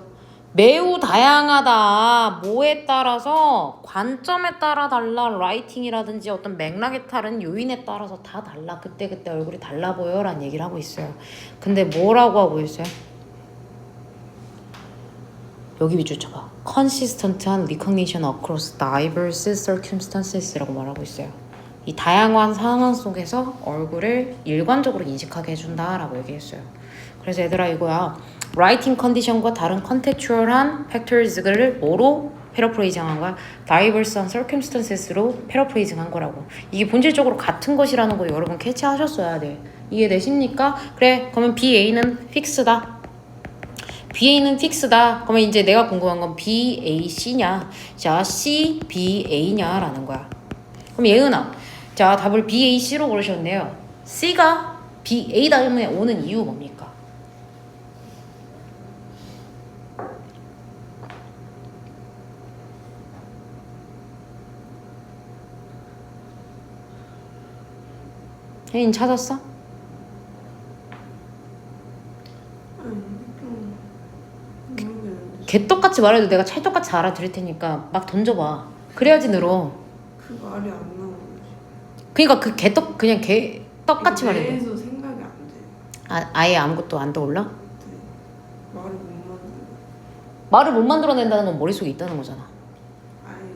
매우 다양하다. 뭐에 따라서 관점에 따라 달라. 라이팅이라든지 어떤 맥락에 따른 요인에 따라서 다 달라. 그때그때 얼굴이 달라 보여 라는 얘기를 하고 있어요. 근데 뭐라고 하고 있어요? 여기 밑줄 쳐봐. consistent한 recognition across diverse circumstances 라고 말하고 있어요. 이 다양한 상황 속에서 얼굴을 일관적으로 인식하게 해준다라고 얘기했어요. 그래서 얘들아 이거야. writing 컨디션과 다른 컨텍츄얼한 팩터즈를 뭐로 패러프레이징한 거야? diverse한 circumstances로 패러프레이징한 거라고. 이게 본질적으로 같은 것이라는 거 여러분 캐치하셨어야 돼. 이해되십니까? 그래 그러면 BA는 픽스다. BA는 픽스다. 그러면 이제 내가 궁금한 건 BAC냐 자 CBA냐 라는 거야. 그럼 예은아 자 답을 BAC로 고르셨네요. C가 BA 다음에 오는 이유 뭡니까? 혜인 찾았어? 아니 좀 모르겠는데. 개떡같이 말해도 내가 찰떡같이 알아들을 테니까 막 던져봐. 그래야지 늘어. 그 말이 안 나오네. 그러니까 그 개떡 그냥 개떡같이 말해도 뇌에서 생각이 안 돼. 아예 아무것도 안 떠올라? 네. 말을 못 만들어. 말을 못 만들어낸다는 건 머릿속에 있다는 거잖아. 아니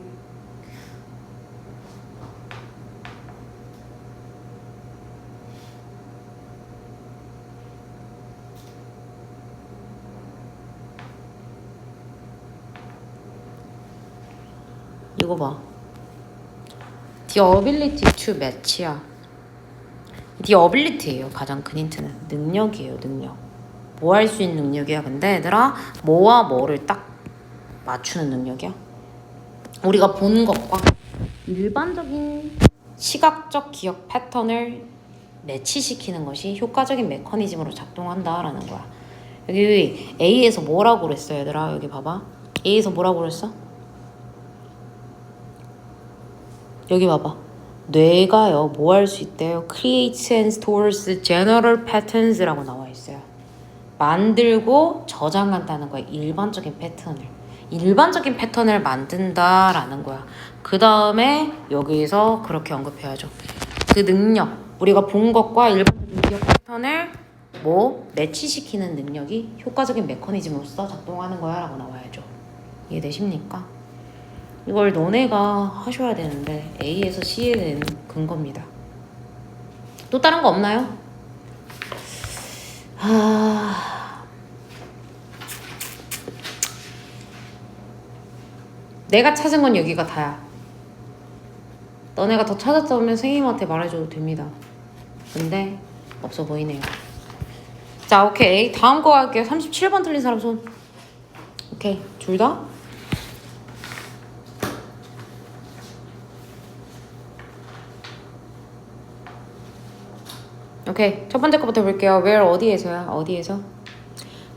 이거 봐. The ability to match야. The ability예요. 가장 큰 힌트는 능력이에요. 능력. 뭐 할 수 있는 능력이야. 근데 얘들아 뭐와 뭐를 딱 맞추는 능력이야. 우리가 본 것과 일반적인 시각적 기억 패턴을 매치시키는 것이 효과적인 메커니즘으로 작동한다라는 거야. 여기 A에서 뭐라고 그랬어 얘들아? 여기 봐봐. A에서 뭐라고 그랬어? 여기 봐봐. 뇌가요 뭐 할 수 있대요? Creates and stores general patterns라고 나와 있어요. 만들고 저장한다는 거야. 일반적인 패턴을 만든다라는 거야. 그 다음에 여기서 그렇게 언급해야죠. 그 능력, 우리가 본 것과 일반적인 기억 패턴을 뭐 매치시키는 능력이 효과적인 메커니즘으로서 작동하는 거야 라고 나와야죠. 이해되십니까? 이걸 너네가 하셔야 되는데 A에서 C에 대한 근거입니다. 또 다른 거 없나요? 내가 찾은 건 여기가 다야. 너네가 더 찾았다면 선생님한테 말해줘도 됩니다. 근데 없어 보이네요. 자, 오케이. 다음 거 할게요. 37번 틀린 사람 손. 오케이. 둘 다? 오케이. 첫 번째 거부터 볼게요. where 어디에서야? 어디에서?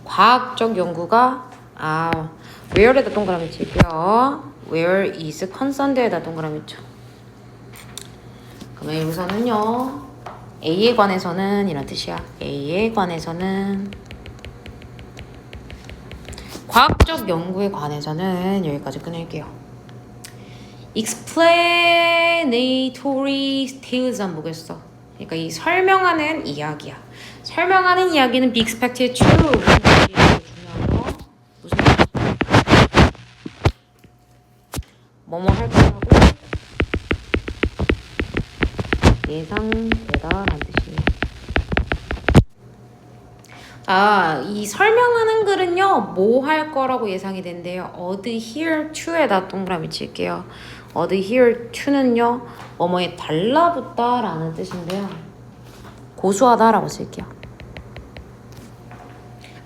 과학적 연구가 where에다 동그라미 칠게요. where is concerned에다 동그라미 쳐. 그러면 여기서는요. A에 관해서는 이런 뜻이야. A에 관해서는 과학적 연구에 관해서는 여기까지 끊을게요. explanatory tales 안 보겠어. 그러니까 이 설명하는 이야기야. 설명하는 이야기는 be expected to 중요하죠. 무슨 뭐뭐 할 거라고 예상되다라는 뜻이에요. 이 설명하는 글은요, 뭐 할 거라고 예상이 된대요. adhere to에다 동그라미 칠게요. adhere to는요, 뭐뭐에 달라붙다라는 뜻인데요. 고수하다라고 쓸게요.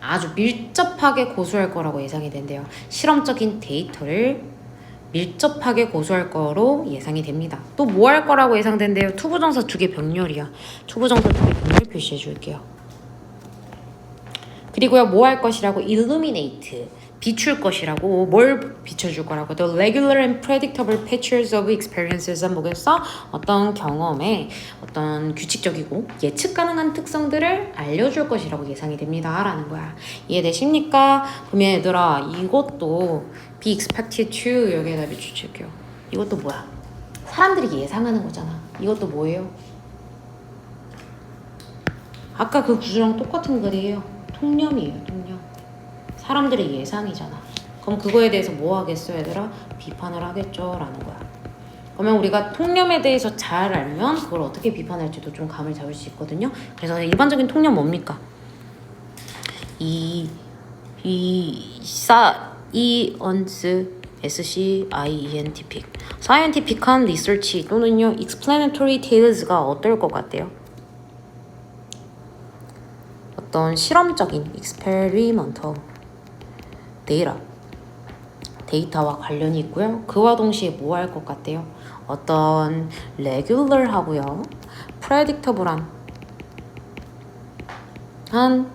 아주 밀접하게 고수할 거라고 예상이 된대요. 실험적인 데이터를 밀접하게 고수할 거로 예상이 됩니다. 또 뭐 할 거라고 예상된대요. 투부정사 두 개 병렬이야. 투부정사 두 개 병렬 표시해 줄게요. 그리고요, 뭐 할 것이라고 illuminate 비출 것이라고 뭘 비춰줄 거라고 the regular and predictable pictures of experiences 뭐겠어? 어떤 경험의 어떤 규칙적이고 예측 가능한 특성들을 알려줄 것이라고 예상이 됩니다 라는 거야. 이해되십니까? 그러면 얘들아 이것도 be expected to 여기에다 비추칠게요. 이것도 뭐야? 사람들이 예상하는 거잖아. 이것도 뭐예요? 아까 그 구조랑 똑같은 글이에요. 통념이에요. 통념. 사람들의 예상이잖아. 그럼 그거에 대해서 뭐 하겠어 얘들아? 비판을 하겠죠 라는 거야. 그러면 우리가 통념에 대해서 잘 알면 그걸 어떻게 비판할지도 좀 감을 잡을 수 있거든요. 그래서 일반적인 통념 뭡니까? scientific scientific한 research 또는요 explanatory tales가 어떨 것 같아요? 어떤 실험적인 experimental 데이터와 관련이 있고요. 그와 동시에 뭐 할 것 같아요? 어떤 regular하고요. predictable한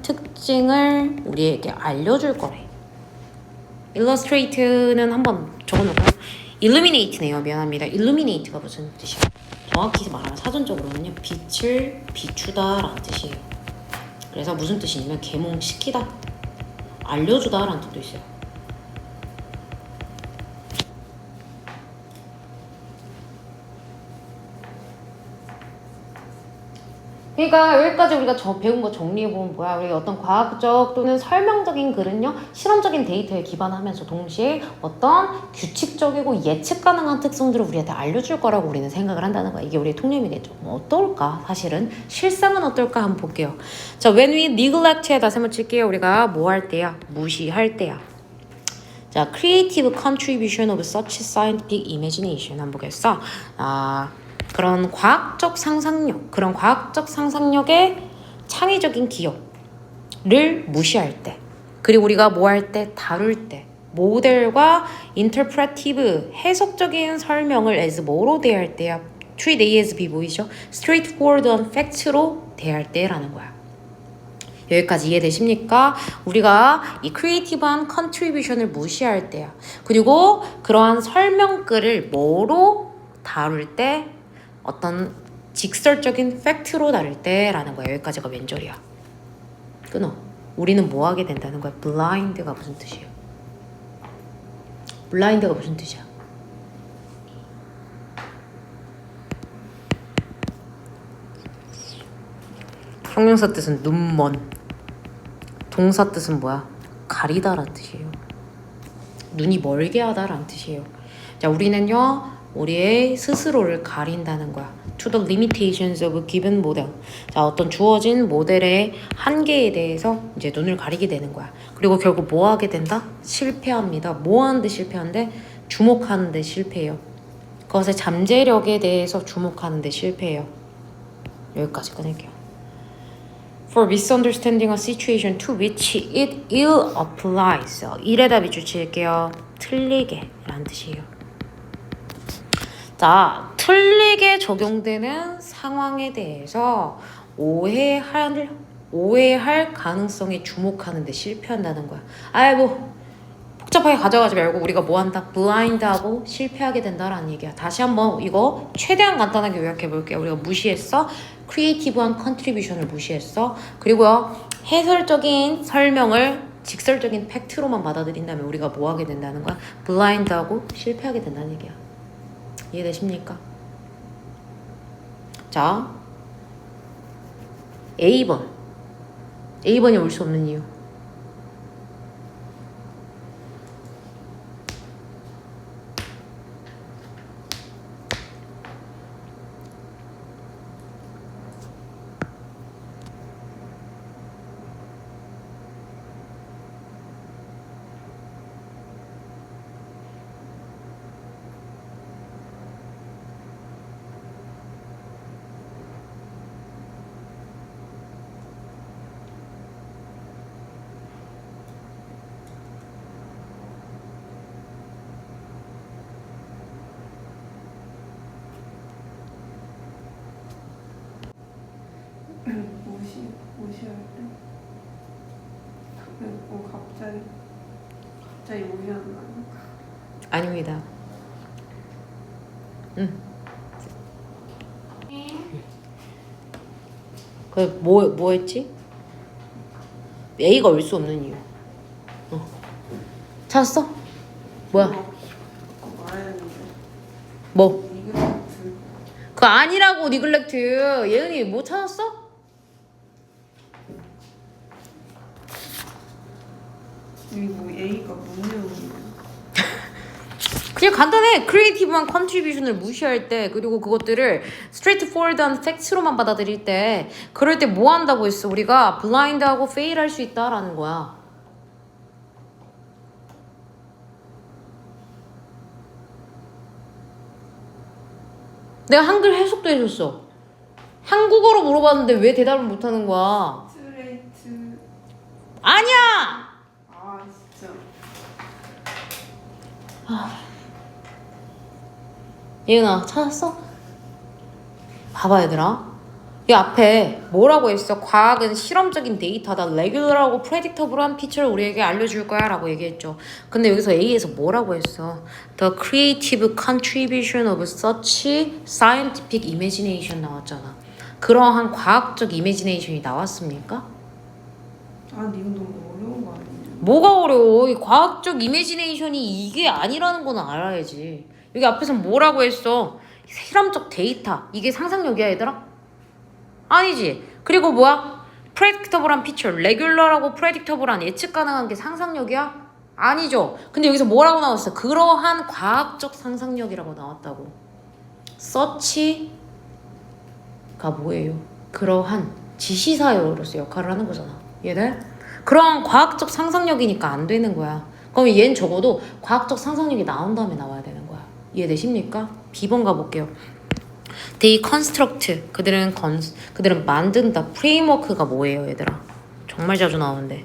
특징을 우리에게 알려줄 거래. illustrate는 한번 적어놓을까요? illuminate네요. 미안합니다. illuminate가 무슨 뜻이야? 정확히 말하면 사전적으로는요. 빛을 비추다라는 뜻이에요. 그래서 무슨 뜻이냐면 계몽시키다, 알려주다 라는 뜻도 있어요. 그러니까 여기까지 우리가 배운 거 정리해보면 뭐야? 우리 어떤 과학적 또는 설명적인 글은요 실험적인 데이터에 기반하면서 동시에 어떤 규칙적이고 예측 가능한 특성들을 우리한테 알려줄 거라고 우리는 생각을 한다는 거야. 이게 우리의 통념이겠죠. 어떨까? 사실은 실상은 어떨까 한번 볼게요. 자, when we neglect에다 세모 칠게요. 우리가 뭐 할 때야? 무시할 때야. 자, creative contribution of such scientific imagination 한번 보겠어. 그런 과학적 상상력의 창의적인 기여를 무시할 때, 그리고 우리가 뭐 할 때? 다룰 때 모델과 interpretive 해석적인 설명을 as 뭐로 대할 때야? treat A as B 보이죠? straightforward한 fact로 대할 때라는 거야. 여기까지 이해되십니까? 우리가 이 크리에이티브한 컨트리뷰션을 무시할 때야. 그리고 그러한 설명글을 뭐로 다룰 때 어떤 직설적인 팩트로 다룰 때라는 거야. 여기까지가 왼절이야. 끊어. 우리는 뭐 하게 된다는 거야? blind가 무슨 뜻이에요? blind가 무슨 뜻이야? 형용사 뜻은 눈먼. 동사 뜻은 뭐야? 가리다라는 뜻이에요. 눈이 멀게 하다라는 뜻이에요. 자, 우리는요, 우리의 스스로를 가린다는 거야. To the limitations of a given model. 자, 어떤 주어진 모델의 한계에 대해서 이제 눈을 가리게 되는 거야. 그리고 결국 뭐 하게 된다? 실패합니다. 뭐 하는데 실패하는데? 주목하는데 실패해요. 그것의 잠재력에 대해서 주목하는데 실패해요. 여기까지 끊을게요. For misunderstanding a situation to which it ill applies. 일의 답이 주치할게요. 틀리게 라는 뜻이에요. 자, 틀리게 적용되는 상황에 대해서 오해할 가능성에 주목하는 데 실패한다는 거야. 아이고 복잡하게 가져가지 말고 우리가 뭐 한다? 블라인드하고 실패하게 된다라는 얘기야. 다시 한번 이거 최대한 간단하게 요약해 볼게요. 우리가 무시했어. 크리에이티브한 컨트리뷰션을 무시했어. 그리고요, 해설적인 설명을 직설적인 팩트로만 받아들인다면 우리가 뭐 하게 된다는 거야? 블라인드하고 실패하게 된다는 얘기야. 이해되십니까? 자, A번. A번이 올 수 없는 이유. 무시할 때? 갑자기 무시하는 거 아닐까? 아닙니다. 뭐 했지? A가 올 수 없는 이유. 찾았어? 뭐야? 그거 말했는데. 뭐? 니그렉트. 그거 아니라고, 니글렉트. 예은이 뭐 찾았어? 여기 뭐 A가 문명이야. 그냥 간단해. 크리에이티브한 컨트리뷰션을 무시할 때, 그리고 그것들을 스트레이트포워드한 팩트로만 받아들일 때, 그럴 때 뭐 한다고 했어? 우리가 블라인드하고 페일할 수 있다라는 거야. 내가 한글 해석도 해줬어. 한국어로 물어봤는데 왜 대답을 못하는 거야? 스트레이트. 아니야! 아 진짜. 예은아 찾았어? 봐봐 얘들아, 이 앞에 뭐라고 했어? 과학은 실험적인 데이터다. 레귤러하고 프레딕터블한 피처를 우리에게 알려줄 거야 라고 얘기했죠. 근데 여기서 A에서 뭐라고 했어? The creative contribution of such scientific imagination 나왔잖아. 그러한 과학적 이미지네이션이 나왔습니까? 아니 이건 너무 어려운 거 아니야? 뭐가 어려워? 이 과학적 이미지네이션이 이게 아니라는 건 알아야지. 여기 앞에서 뭐라고 했어? 실험적 데이터. 이게 상상력이야 얘들아? 아니지. 그리고 뭐야? 프레딕터블한 피처. 레귤러라고 프레딕터블한 예측 가능한 게 상상력이야? 아니죠. 근데 여기서 뭐라고 나왔어? 그러한 과학적 상상력이라고 나왔다고. 서치가 뭐예요? 그러한 지시사회로서 역할을 하는 거잖아. 얘들? 그러한 과학적 상상력이니까 안 되는 거야. 그럼 얘는 적어도 과학적 상상력이 나온 다음에 나와야 되는 거야. 이해되십니까? B번 가볼게요. They construct. 그들은 만든다. 프레임워크가 뭐예요, 얘들아? 정말 자주 나오는데.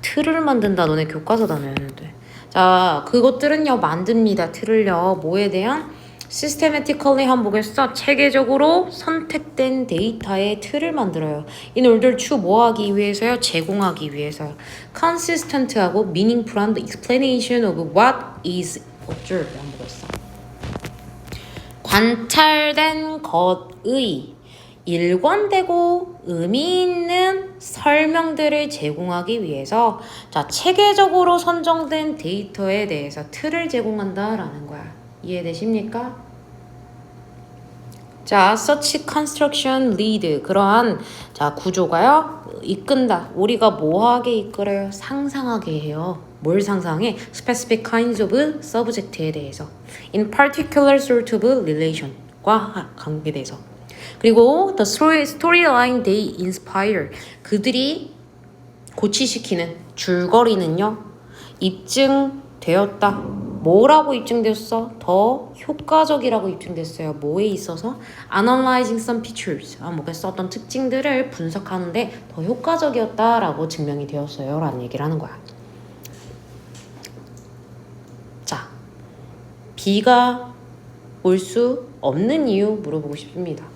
틀을 만든다. 너네 교과서 다녀야 하는데. 자, 그것들은요, 만듭니다. 틀을요. 뭐에 대한? systematically 한번 보겠어. 체계적으로 선택된 데이터의 틀을 만들어요. in order to 뭐 하기 위해서요? 제공하기 위해서요. consistent하고 meaningful한 explanation of what is observed 한번 보겠어. 관찰된 것의 일관되고 의미 있는 설명들을 제공하기 위해서 자, 체계적으로 선정된 데이터에 대해서 틀을 제공한다라는 거야. 이해되십니까? 자, such construction lead 그러한 자 구조가요 이끈다. 우리가 뭐하게 이끌어요? 상상하게 해요. 뭘 상상해? Specific kinds of subject에 대해서 in particular sort of relation과 관계돼서 그리고 the storyline they inspire 그들이 고치시키는 줄거리는요 입증되었다. 뭐라고 입증됐어? 더 효과적이라고 입증됐어요. 뭐에 있어서? Analyzing some features. 뭐겠어? 어떤 특징들을 분석하는데 더 효과적이었다라고 증명이 되었어요. 라는 얘기를 하는 거야. 자, B가 올 수 없는 이유 물어보고 싶습니다.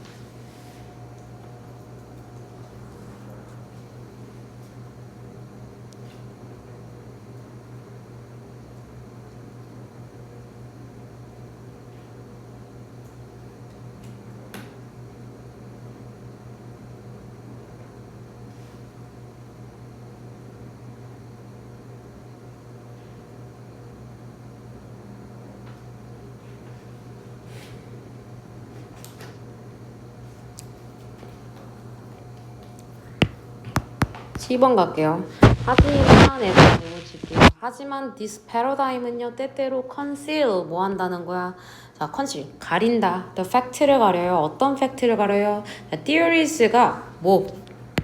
C번 갈게요. 하지만 애들 외워줄게요. 하지만 this paradigm은요 때때로 conceal 뭐 한다는 거야? 자, conceal 가린다. the fact를 가려요. 어떤 fact를 가려요? 자, theories가 뭐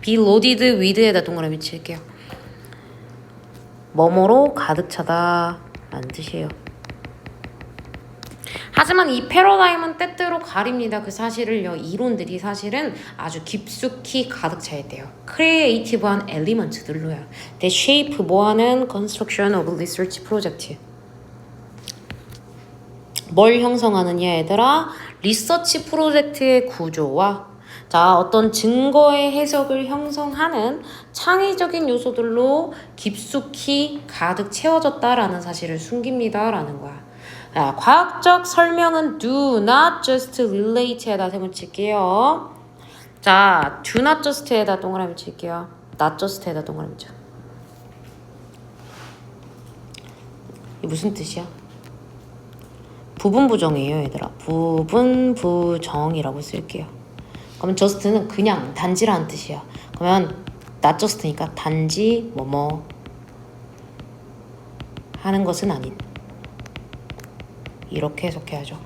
be loaded with에다 동그라미 칠게요. 뭐뭐로 가득 차다 라는 뜻이에요. 하지만 이 패러다임은 때때로 가립니다. 그 사실을요. 이론들이 사실은 아주 깊숙이 가득 차 있대요. 크리에이티브한 엘리먼트들로요. The shape 뭐하는 construction of research project. 뭘 형성하느냐 얘들아? 리서치 프로젝트의 구조와 자 어떤 증거의 해석을 형성하는 창의적인 요소들로 깊숙이 가득 채워졌다라는 사실을 숨깁니다. 라는 거야. 자, 과학적 설명은 do not just relate에다 세모 칠게요. 자, do not just에다 동그라미 칠게요. not just에다 동그라미 쳐. 이게 무슨 뜻이야? 부분 부정이에요, 얘들아. 부분 부정이라고 쓸게요. 그러면 just는 그냥 단지라는 뜻이야. 그러면 not just니까 단지 뭐뭐 하는 것은 아닌. 이렇게 해석해야죠.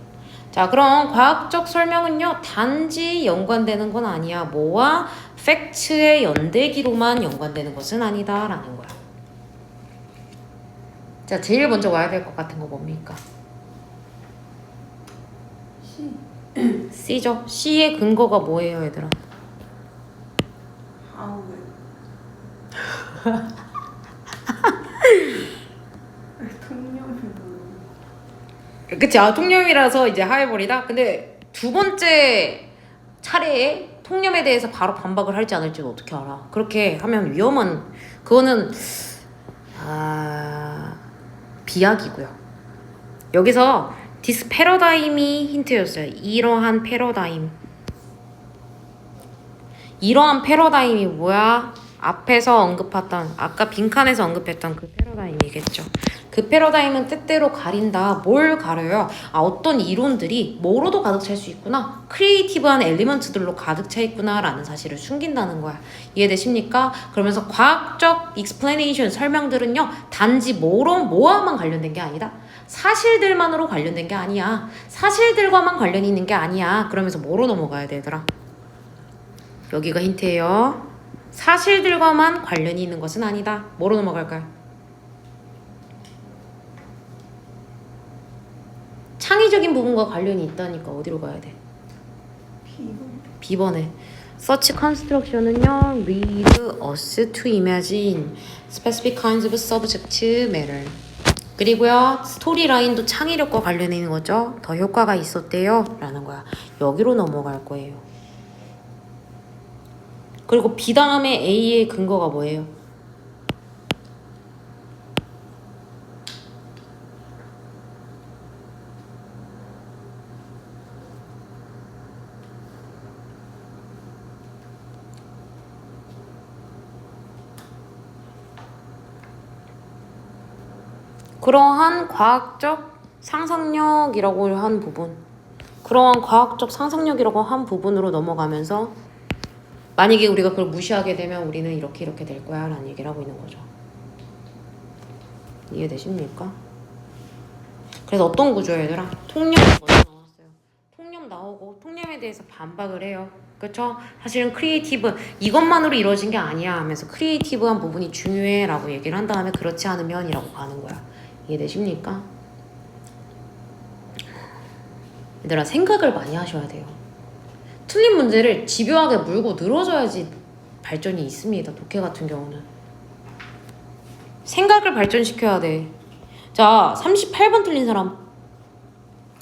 자, 그럼 과학적 설명은요 단지 연관되는 건 아니야. 뭐와? 팩트의 연대기로만 연관되는 것은 아니다 라는 거야. 자, 제일 먼저 와야 될 것 같은 거 뭡니까? C. C죠. C의 근거가 뭐예요 얘들아? 통념이 그치, 통념이라서 이제 하해버리다. 근데 두 번째 차례에 통념에 대해서 바로 반박을 할지 안 할지는 어떻게 알아? 그렇게 하면 위험한 그거는 비약이고요. 여기서 디스 패러다임이 힌트였어요. 이러한 패러다임이 뭐야? 앞에서 언급했던 아까 빈칸에서 언급했던 그 패러다임이겠죠. 그 패러다임은 때때로 가린다. 뭘 가려요? 어떤 이론들이 뭐로도 가득 찰 수 있구나. 크리에이티브한 엘리먼트들로 가득 차 있구나 라는 사실을 숨긴다는 거야. 이해되십니까? 그러면서 과학적 explanation 설명들은요 단지 뭐와만 관련된 게 아니다. 사실들만으로 관련된 게 아니야. 사실들과만 관련이 있는 게 아니야. 그러면서 뭐로 넘어가야 되더라? 여기가 힌트예요. 사실들과만 관련이 있는 것은 아니다. 뭐로 넘어갈까요? 창의적인 부분과 관련이 있다니까 어디로 가야 돼? B번에 Such construction은요 lead us to imagine specific kinds of subject matter 그리고요 스토리 라인도 창의력과 관련해 있는 거죠. 더 효과가 있었대요 라는 거야. 여기로 넘어갈 거예요. 그리고 B 다음에 A의 근거가 뭐예요? 그러한 과학적 상상력이라고 한 부분, 그러한 과학적 상상력이라고 한 부분으로 넘어가면서 만약에 우리가 그걸 무시하게 되면 우리는 이렇게 될 거야 라는 얘기를 하고 있는 거죠. 이해되십니까? 그래서 어떤 구조예요 얘들아? 통념이 먼저 나왔어요. 통념 나오고 통념에 대해서 반박을 해요. 그렇죠? 사실은 크리에이티브 이것만으로 이루어진 게 아니야 하면서 크리에이티브한 부분이 중요해 라고 얘기를 한 다음에 그렇지 않으면 이라고 가는 거야. 이해되십니까? 얘들아 생각을 많이 하셔야 돼요. 틀린 문제를 집요하게 물고 늘어져야지 발전이 있습니다. 독해 같은 경우는 생각을 발전시켜야 돼. 자 38번 틀린 사람.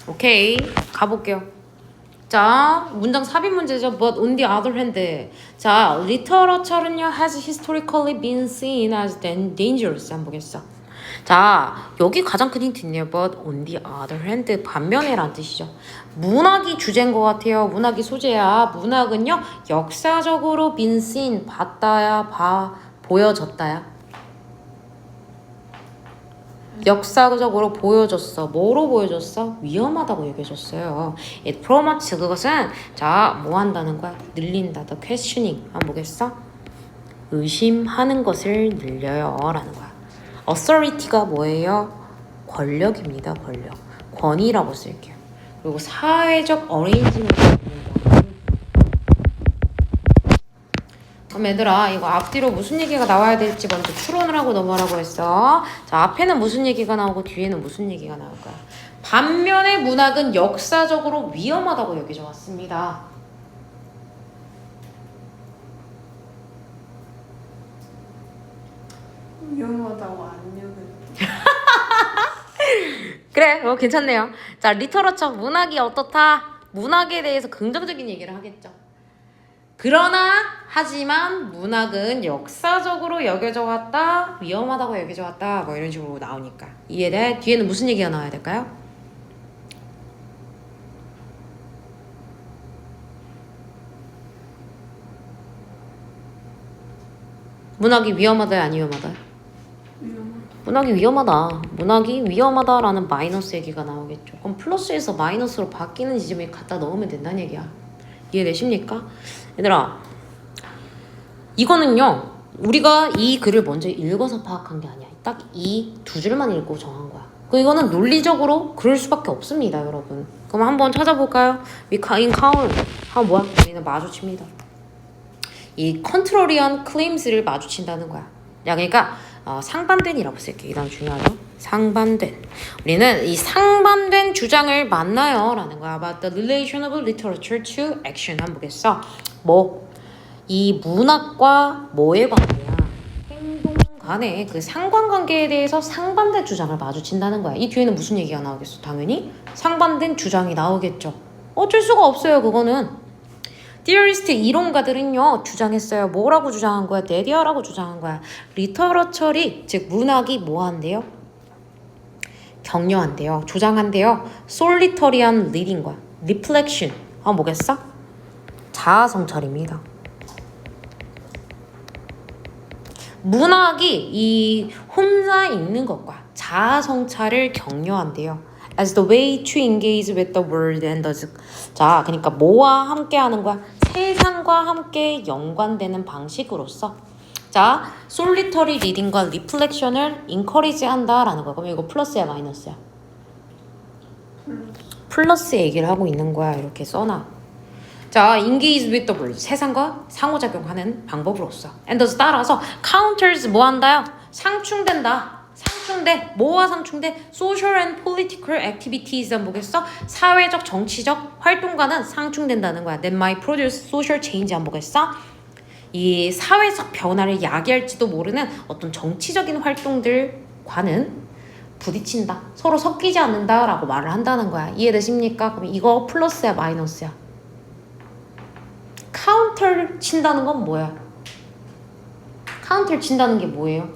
오케이 가볼게요. 자 문장 삽입 문제죠. But on the other hand, 자 literature는요 has historically been seen as dangerous. 한번 보겠어. 자 여기 가장 큰 힌트 있네요. But on the other hand, 반면에란 뜻이죠. 문학이 주제인 것 같아요. 문학이 소재야. 문학은요 역사적으로 been seen, 봤다야, 보여졌다야. 역사적으로 보여줬어. 뭐로 보여줬어? 위험하다고 얘기해줬어요. It promotes, 그것은 자 뭐 한다는 거야? 늘린다. The questioning. 한번 보겠어? 의심하는 것을 늘려요 라는 거야. authority가 뭐예요? 권력입니다. 권력. 권위라고 쓸게요. 그리고 사회적 어레인지먼트. 그럼 얘들아 이거 앞뒤로 무슨 얘기가 나와야 될지 먼저 추론을 하고 넘어가라고 했어. 자 앞에는 무슨 얘기가 나오고 뒤에는 무슨 얘기가 나올 거야. 반면에 문학은 역사적으로 위험하다고 여겨져 왔습니다. 위험하다고 안 여겼대. 그래 괜찮네요. 자 리터러처 문학이 어떻다? 문학에 대해서 긍정적인 얘기를 하겠죠. 그러나 하지만 문학은 역사적으로 여겨져 왔다, 위험하다고 여겨져 왔다, 뭐 이런 식으로 나오니까 이해돼? 뒤에는 무슨 얘기가 나와야 될까요? 문학이 위험하다, 안 위험하다? 문학이 위험하다. 문학이 위험하다라는 마이너스 얘기가 나오겠죠. 그럼 플러스에서 마이너스로 바뀌는 지점에 갖다 넣으면 된다는 얘기야. 이해되십니까? 얘들아 이거는요 우리가 이 글을 먼저 읽어서 파악한 게 아니야. 딱 이 두 줄만 읽고 정한 거야. 이거는 논리적으로 그럴 수밖에 없습니다 여러분. 그럼 한번 찾아볼까요? We encounter 뭐야? 우리는 마주칩니다. 이 contrarian claims를 마주친다는 거야. 야 그러니까 상반된이라고 쓸게요. 이 단어 중요하죠. 상반된. 우리는 이 상반된 주장을 만나요 라는 거야. About the relation of literature to action. 한번 보겠어. 이 문학과 뭐의 관계야? 행동 간의 그 상관관계에 대해서 상반된 주장을 마주친다는 거야. 이 뒤에는 무슨 얘기가 나오겠어? 당연히 상반된 주장이 나오겠죠. 어쩔 수가 없어요 그거는. 디어리스트 이론가들은요 주장했어요. 뭐라고 주장한 거야? 데디어라고 주장한 거야. 리터러처리 즉 문학이 뭐 한대요? 격려한대요. 조장한대요. 솔리터리한 리딩과 리플렉션. 뭐겠어? 자아성찰입니다. 문학이 이 혼자 있는 것과 자아성찰을 격려한대요. As the way to engage with the world and the 자, 그러니까 뭐와 함께 하는 거야? 세상과 함께 연관되는 방식으로서 자, 솔리터리 리딩과 리플렉션을 인커리지 한다라는 거야. 그럼 이거 플러스야 마이너스야? 플러스 얘기를 하고 있는 거야. 이렇게 써놔. 자, engage with the world. 세상과 상호작용하는 방법으로서. and thus 따라서 counters 뭐 한다요? 상충된다. 상충돼. 뭐와 상충돼? social and political activities. 한번 보겠어? 사회적, 정치적 활동과는 상충된다는 거야. that might produce social change. 한번 보겠어? 이 사회적 변화를 야기할지도 모르는 어떤 정치적인 활동들과는 부딪힌다. 서로 섞이지 않는다라고 말을 한다는 거야. 이해되십니까? 그럼 이거 플러스야 마이너스야? 카운터를 친다는 건 뭐야? 카운터를 친다는 게 뭐예요?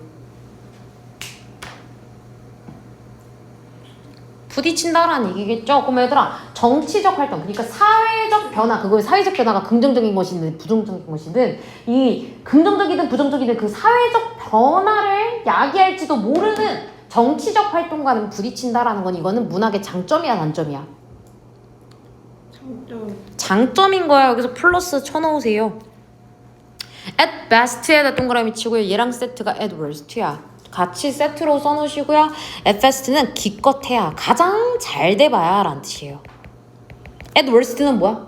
부딪힌다라는 얘기겠죠? 그럼 얘들아 정치적 활동 그러니까 사회적 변화 그거의 사회적 변화가 긍정적인 것이든 부정적인 것이든 이 긍정적이든 부정적이든 그 사회적 변화를 야기할지도 모르는 정치적 활동과는 부딪힌다라는 건 이거는 문학의 장점이야 단점이야? 장점. 장점인 거야. 여기서 플러스 쳐넣으세요. at best에다 동그라미 치고요. 얘랑 세트가 at worst야. 같이 세트로 써놓으시고요. at best는 기껏해야 가장 잘 돼봐야 라는 뜻이에요. at worst는 뭐야?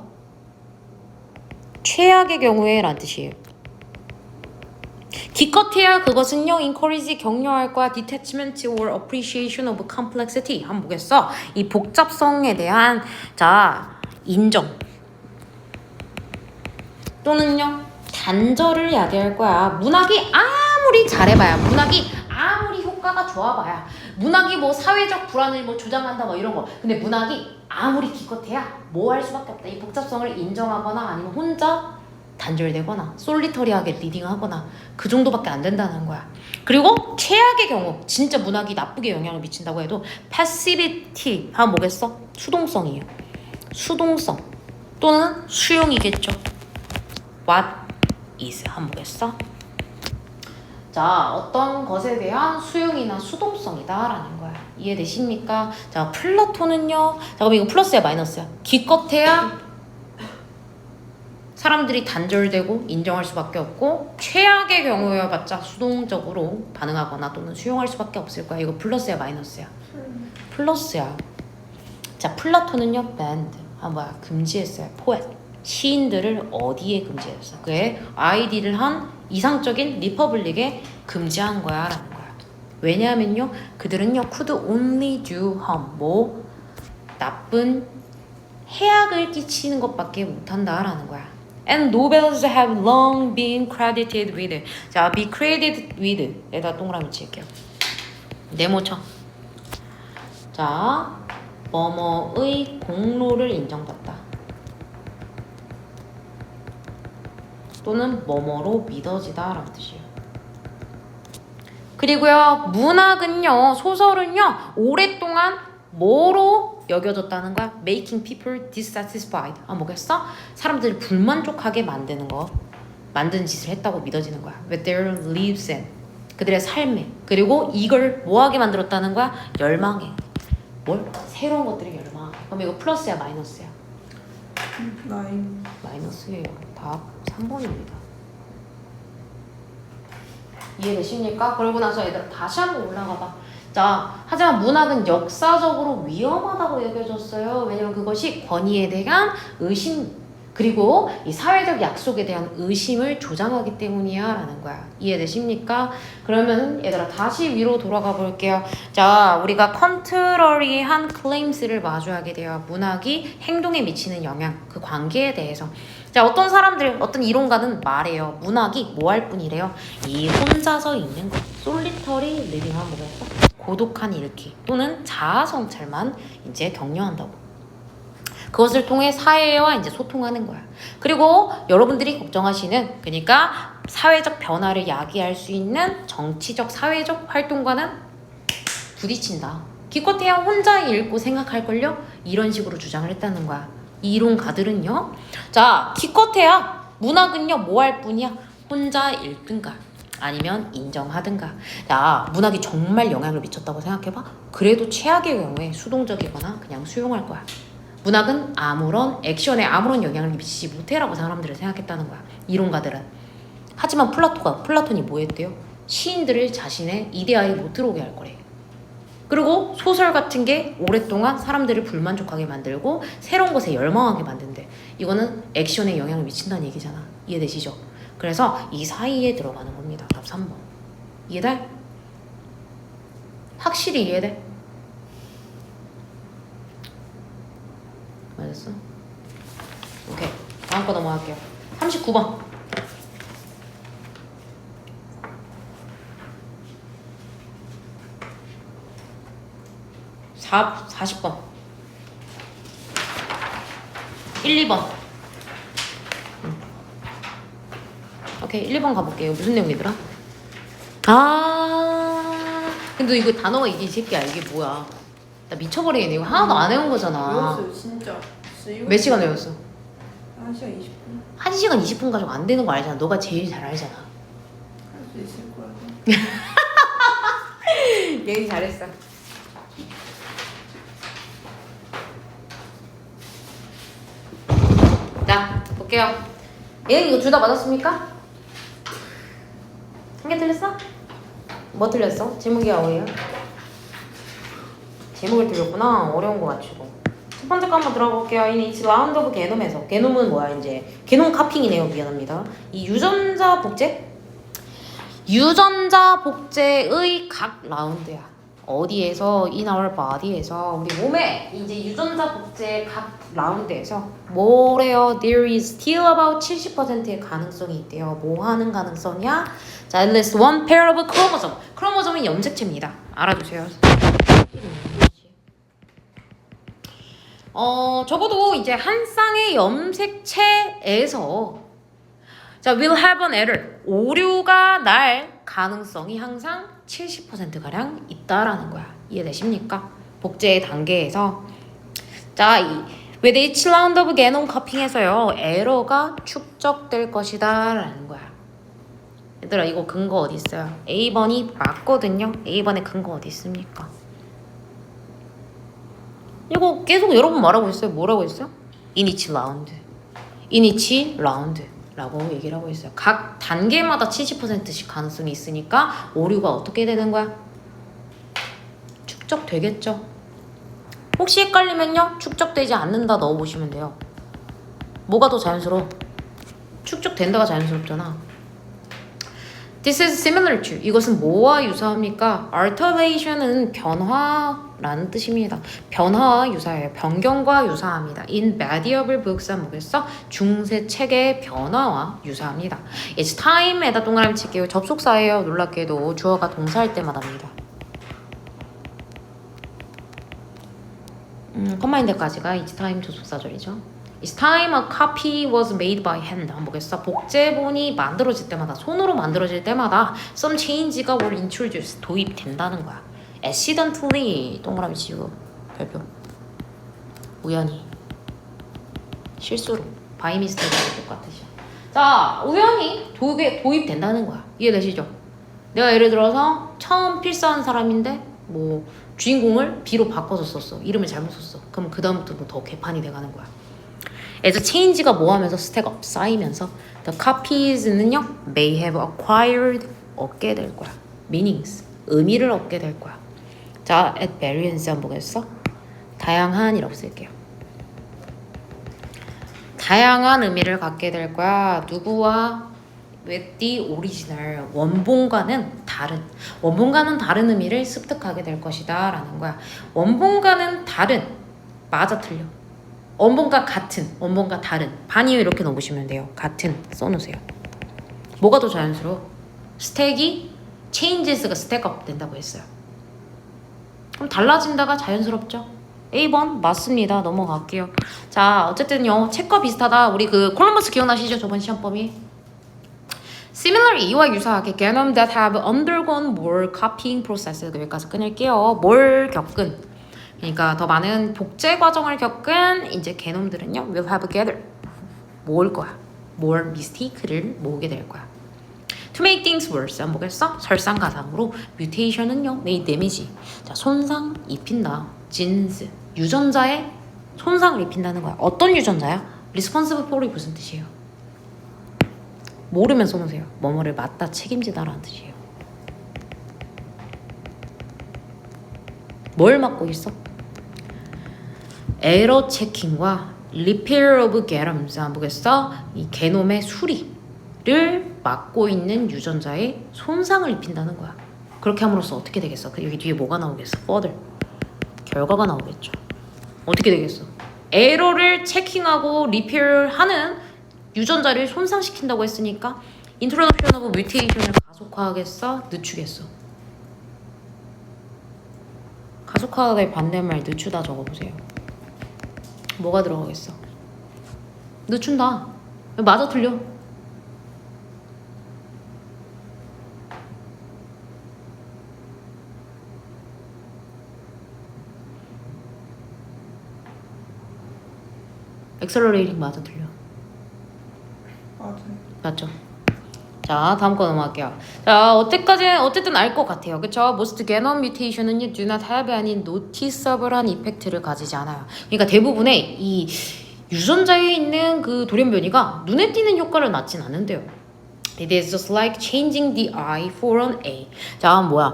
최악의 경우에 라는 뜻이에요. 기껏해야 그것은요 encourage 격려할 거야 detachment or appreciation of complexity 한번 보겠어. 이 복잡성에 대한 자 인정 또는요 단절을 야기할 거야. 문학이 아무리 잘해봐야 문학이 아무리 효과가 좋아봐야 문학이 뭐 사회적 불안을 뭐 조장한다 뭐 이런 거 근데 문학이 아무리 기껏해야 뭐 할 수밖에 없다. 이 복잡성을 인정하거나 아니면 혼자 단절되거나 솔리터리하게 리딩하거나 그 정도밖에 안 된다는 거야. 그리고 최악의 경우 진짜 문학이 나쁘게 영향을 미친다고 해도 passivity 하면 뭐겠어? 수동성이에요. 수동성 또는 수용이겠죠. What is 하면 뭐겠어? 자 어떤 것에 대한 수용이나 수동성이다라는 거야. 이해되십니까? 자 플라톤은요. 자 그럼 이거 플러스야 마이너스야? 기껏해야 사람들이 단절되고 인정할 수밖에 없고 최악의 경우여봤자 수동적으로 반응하거나 또는 수용할 수밖에 없을 거야. 이거 플러스야 마이너스야? 플러스야. 자 플라톤은요 banned 뭐야 금지했어요. 포엣 시인들을 어디에 금지했어? 그의 아이디를 한 이상적인 리퍼블릭에 금지한 거야 라는 거야. 왜냐하면요 그들은요 could only do harm 뭐 나쁜 해악을 끼치는 것밖에 못한다 라는 거야. And novels have long been credited with. 자, be credited with 에다 동그라미 칠게요. 네모 쳐. 자, 뭐뭐의 공로를 인정받다. 또는 뭐뭐로 믿어지다 라는 뜻이에요. 그리고요, 문학은요, 소설은요, 오랫동안 뭐로 여겨졌다는 거야? Making people dissatisfied. 뭐겠어? 사람들을 불만족하게 만드는 거. 만든 짓을 했다고 믿어지는 거야. With their lives in. 그들의 삶에. 그리고 이걸 뭐하게 만들었다는 거야? 열망해. 뭘? 새로운 것들이 열망하게. 그럼 이거 플러스야 마이너스야? 마이너스예요. 답 3번입니다. 이해되십니까? 그러고 나서 얘들아 다시 한번 올라가봐. 자, 하지만 문학은 역사적으로 위험하다고 여겨졌어요. 왜냐면 그것이 권위에 대한 의심 그리고 이 사회적 약속에 대한 의심을 조장하기 때문이야 라는 거야. 이해되십니까? 그러면 얘들아 다시 위로 돌아가 볼게요. 자, 우리가 컨트러리한 클레임스를 마주하게 돼요. 문학이 행동에 미치는 영향, 그 관계에 대해서. 자, 어떤 사람들, 어떤 이론가는 말해요. 문학이 뭐 할 뿐이래요? 이 혼자서 읽는 것, 솔리터리 리딩하는 뭐겠어? 고독한 읽기 또는 자아 성찰만 이제 격려한다고. 그것을 통해 사회와 이제 소통하는 거야. 그리고 여러분들이 걱정하시는 그러니까 사회적 변화를 야기할 수 있는 정치적 사회적 활동과는 부딪힌다. 기껏해야 혼자 읽고 생각할걸요? 이런 식으로 주장을 했다는 거야. 이론가들은요. 자, 기껏해야 문학은요 뭐 할 뿐이야? 혼자 읽든가 아니면 인정하든가. 자, 문학이 정말 영향을 미쳤다고 생각해봐. 그래도 최악의 경우에 수동적이거나 그냥 수용할 거야. 문학은 아무런 액션에 아무런 영향을 미치지 못해라고 사람들은 생각했다는 거야. 이론가들은. 하지만 플라톤이 뭐 했대요? 시인들을 자신의 이데아에 못 들어오게 할 거래. 그리고 소설 같은 게 오랫동안 사람들을 불만족하게 만들고 새로운 것에 열망하게 만든대. 이거는 액션에 영향을 미친다는 얘기잖아. 이해되시죠? 그래서 이 사이에 들어가는 겁니다. 답 3번. 이해돼? 확실히 이해돼? 맞았어? 오케이. 다음 거 넘어갈게요. 39번. 40번 1, 2번 오케이 1, 2번 가볼게요. 무슨 내용이더라? 근데 이거 단어가 이게 이 새끼야. 이게 뭐야? 나 미쳐버리겠네. 이거 하나도 안 해온 거잖아. 외웠어요 진짜. 몇 시간 외웠어? 1시간 20분 1시간 20분 가지고 안 되는 거 알잖아. 너가 제일 잘 알잖아. 할 수 있을 거라고. 얘기 잘했어. 자, 볼게요. 얘는 이거 둘 다 맞았습니까? 한 개 틀렸어? 뭐 틀렸어? 제목이 뭐예요? 제목을 틀렸구나. 어려운 거 맞추고. 첫 번째 거 한번 들어볼게요. In each round of 게놈에서. 게놈은 뭐야 이제? 게놈 카핑이네요. 미안합니다. 이 유전자 복제? 유전자 복제의 각 라운드야. 어디에서? in our body에서 우리 몸에 이제 유전자 복제 각 라운드에서 뭐래요? There is still about 70%의 가능성이 있대요. 뭐 하는 가능성이야? 자, at least one pair of chromosome. 크로모솜이 염색체입니다. 알아두세요. 적어도 이제 한 쌍의 염색체에서 자, will have an error. 오류가 날 가능성이 항상 70%가량 있다라는 거야. 이해되십니까? 복제의 단계에서 자, with each round of genome copying에서요. 에러가 축적될 것이다 라는 거야. 얘들아 이거 근거 어디 있어요? A번이 맞거든요. A번에 근거 어디 있습니까? 이거 계속 여러 번 말하고 있어요. 뭐라고 했어요? in each round. in each round 라고 얘기를 하고 있어요. 각 단계마다 70%씩 가능성이 있으니까 오류가 어떻게 되는 거야? 축적되겠죠. 혹시 헷갈리면요. 축적되지 않는다 넣어보시면 돼요. 뭐가 더 자연스러워? 축적된다가 자연스럽잖아. This is similar to. 이것은 뭐와 유사합니까? Alteration은 변화라는 뜻입니다. 변화와 유사해요. 변경과 유사합니다. In medieval books 뭐겠어? 중세 책의 변화와 유사합니다. It's time에다 동그라미 칠게요. 접속사예요. 놀랍게도 주어가 동사할 때마다입니다. 컴마인드까지가 it's time 접속사절이죠. It's time a copy was made by hand. 한번 보겠어. 복제본이 만들어질 때마다, 손으로 만들어질 때마다 some change가 were introduced. 도입된다는 거야. Accidentally 동그라미 치고 별표. 우연히. 실수로. by mistake랑 똑같으셔. 자, 우연히 도입된다는 거야. 이해되시죠? 내가 예를 들어서 처음 필사한 사람인데 뭐 주인공을 B로 바꿔서 썼어. 이름을 잘못 썼어. 그럼 그 다음부터 뭐 더 개판이 돼가는 거야. as change가 뭐 하면서 스택 업 쌓이면서 the copies는요 may have acquired 얻게 될 거야. meanings 의미를 얻게 될 거야. 자, at variance 한번 보겠어? 다양한이라고 쓸게요. 다양한 의미를 갖게 될 거야. 누구와 with the original 원본과는 다른 의미를 습득하게 될 것이다 라는 거야. 원본과는 다른 맞아 틀려. 원본과 같은, 원본과 다른 반이요 이렇게 넣으시면 돼요. 같은 써놓으세요. 뭐가 더 자연스러워? 스택이 changes가 스택업 된다고 했어요. 그럼 달라진다가 자연스럽죠? A번 맞습니다. 넘어갈게요. 자, 어쨌든요 책과 비슷하다. 우리 그 콜럼버스 기억나시죠? 저번 시험 범위. Similarly 이와 유사하게 genome that have undergone more copying process. 여기까지 끊을게요. 뭘 겪은 그러니까 더 많은 복제 과정을 겪은 이제 게놈들은요 will have gathered 모을 거야. more mistake를 모으게 될 거야. To make things worse 한번 보겠어? 설상가상으로 mutation은요 may damage 자 손상 입힌다. genes 유전자에 손상을 입힌다는 거야. 어떤 유전자야? responsible for이 무슨 뜻이에요? 모르면 써놓으세요. 뭐뭐를 맡다 책임지다라는 뜻이에요. 뭘 맡고 있어? 에러 체킹과 repair of genomes 한번 보겠어? 이 게놈의 수리를 맡고 있는 유전자에 손상을 입힌다는 거야. 그렇게 함으로써 어떻게 되겠어? 여기 뒤에 뭐가 나오겠어? further 결과가 나오겠죠. 어떻게 되겠어? 에러를 체킹하고 리페어하는 유전자를 손상시킨다고 했으니까 introduction of mutation을 가속화하겠어? 늦추겠어? 가속하다의 반대말 늦추다 적어보세요. 뭐가 들어가겠어? 늦춘다. 맞아 틀려? accelerating 맞아 틀려? 맞아요. 맞죠? 자, 다음 거 넘어갈게요. 자, 어쨌든 알 것 같아요. 그쵸? Most genome mutation은 do not have any noticeable한 이펙트를 가지지 않아요. 그러니까 대부분의 이 유전자에 있는 그 돌연변이가 눈에 띄는 효과를 낳진 않는데요. It is just like changing the I for an A. 자, 뭐야?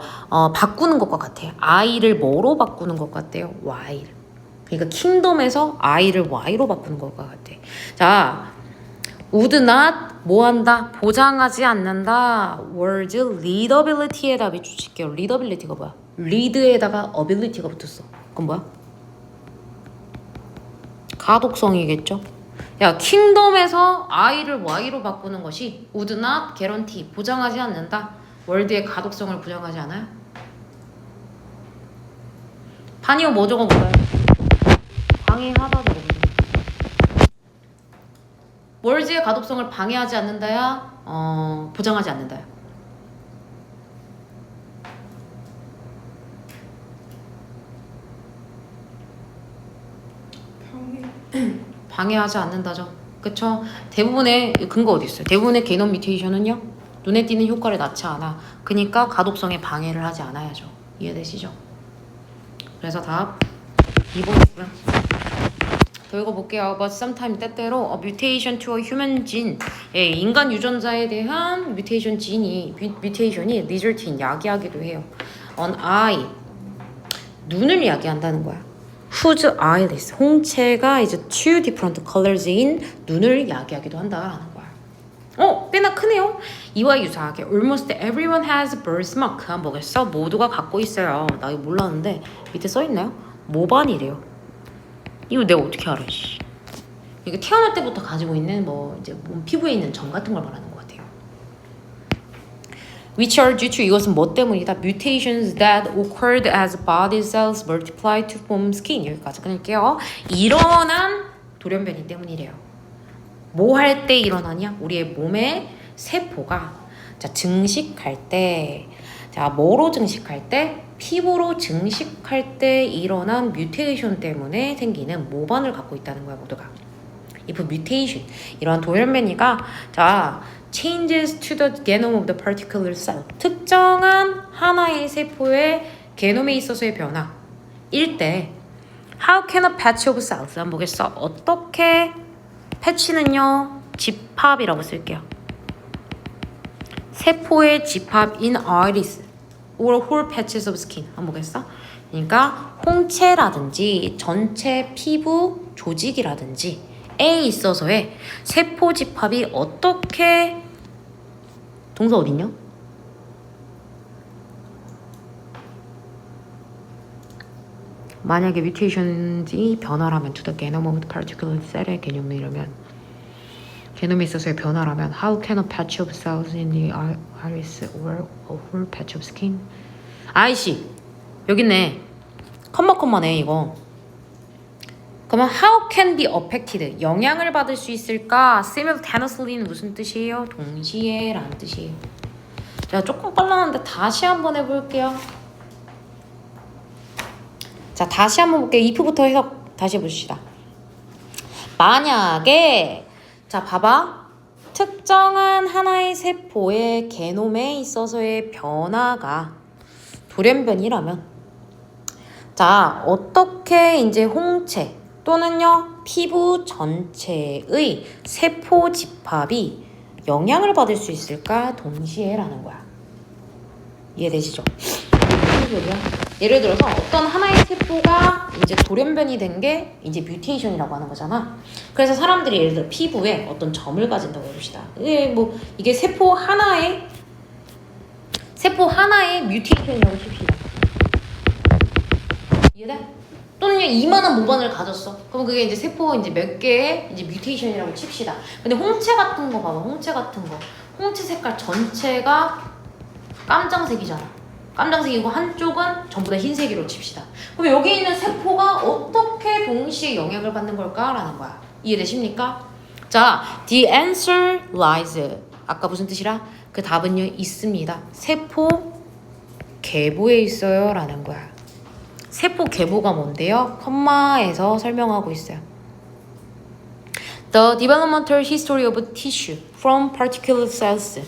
바꾸는 것과 같아. I를 뭐로 바꾸는 것 같대요? Y. 그러니까 킹덤에서 I를 Y로 바꾸는 것과 같아. 자, would not 뭐 한다? 보장하지 않는다. word readability의 답이 주실게요. readability가 뭐야? read에다가 ability가 붙었어. 그건 뭐야? 가독성이겠죠? 야, 킹덤에서 I를 Y로 바꾸는 것이 would not guarantee 보장하지 않는다. 월드의 가독성을 보장하지 않아요? 반이요 뭐 적어볼까요? 방해하다 적어보세요. 월드의 가독성을 방해하지 않는다야? 보장하지 않는다야? 방해하지 않는다죠. 그쵸? 대부분의 근거 어디 있어요? 대부분의 게놈 뮤테이션은요 눈에 띄는 효과를 낳지 않아. 그러니까 가독성에 방해를 하지 않아야죠. 이해되시죠? 그래서 답 2번이고요. 더 읽어볼게요. But sometimes 때때로 a mutation to a human gene, 예, 인간 유전자에 대한 뮤테이션이 result in 야기하기도 해요. On eye, 눈을 야기한다는 거야. Whose eyelids, 홍채가 이제 two different colors인 눈을 야기하기도 한다라는 거야. 꽤나 크네요. 이와 유사하게 almost everyone has birthmark. 뭐겠어? 모두가 갖고 있어요. 나 이거 몰랐는데 밑에 써있나요? 모반이래요. 이거 내가 어떻게 알아? 이게 태어날 때부터 가지고 있는 뭐 이제 몸 피부에 있는 점 같은 걸 말하는 것 같아요. Which are due to 이것은 뭐 때문이다? Mutations that occurred as body cells multiply to form skin. 여기까지 끊을게요. 일어난 돌연변이 때문이래요. 뭐 할 때 일어나냐? 우리의 몸의 세포가 자 증식할 때, 자 뭐로 증식할 때? 피부로 증식할 때 일어난 뮤테이션 때문에 생기는 모반을 갖고 있다는 거야 모두가. If mutation 이러한 돌연변이가 자 changes to the genome of the particular cell 특정한 하나의 세포의 게놈에 있어서의 변화일 때 how can a patch of cells 한번 보겠어. 어떻게 패치는요 집합이라고 쓸게요. 세포의 집합 in iris or whole patches of skin 한번 보겠어. 그러니까 홍채라든지 전체 피부 조직이라든지 에 있어서의 세포 집합이 어떻게 동사 어딨냐? 만약에 뮤테이션이 변화라면 to the genome of the particular cell의 개념이라면 게놈에 있어서의 변화라면 how can a patch of cells in the iris or a whole patch of skin 아이씨 여기 있네 컴마네 이거. 그러면 how can be affected 영향을 받을 수 있을까? simultaneously는 무슨 뜻이에요? 동시에 라는 뜻이에요. 제가 조금 빨랐는데 다시 한번 해볼게요. 자 다시 한번 볼게요. if부터 해석 다시 해봅시다. 만약에 자 봐봐 특정한 하나의 세포의 게놈에 있어서의 변화가 돌연변이라면 자 어떻게 이제 홍채 또는요 피부 전체의 세포 집합이 영향을 받을 수 있을까? 동시에라는 거야. 이해되시죠? 무슨 소리야? 예를 들어서 어떤 하나의 세포가 이제 돌연변이 된 게 이제 뮤테이션이라고 하는 거잖아. 그래서 사람들이 예를 들어 피부에 어떤 점을 가진다고 해봅시다. 이게 세포 하나의 뮤테이션이라고 칩시다. 이해돼? 또는 이만한 모반을 가졌어. 그럼 그게 이제 세포 이제 몇 개의 이제 뮤테이션이라고 칩시다. 근데 홍채 같은 거 봐봐. 홍채 같은 거. 홍채 색깔 전체가 깜장색이잖아. 깜장색이고 한쪽은 전부 다 흰색으로 칩시다. 그럼 여기 있는 세포가 어떻게 동시에 영향을 받는 걸까라는 거야. 이해되십니까? 자, the answer lies. 아까 무슨 뜻이라? 그 답은요 있습니다. 세포 계보에 있어요 라는 거야. 세포 계보가 뭔데요? 컴마에서 설명하고 있어요. The developmental history of tissue from particular cells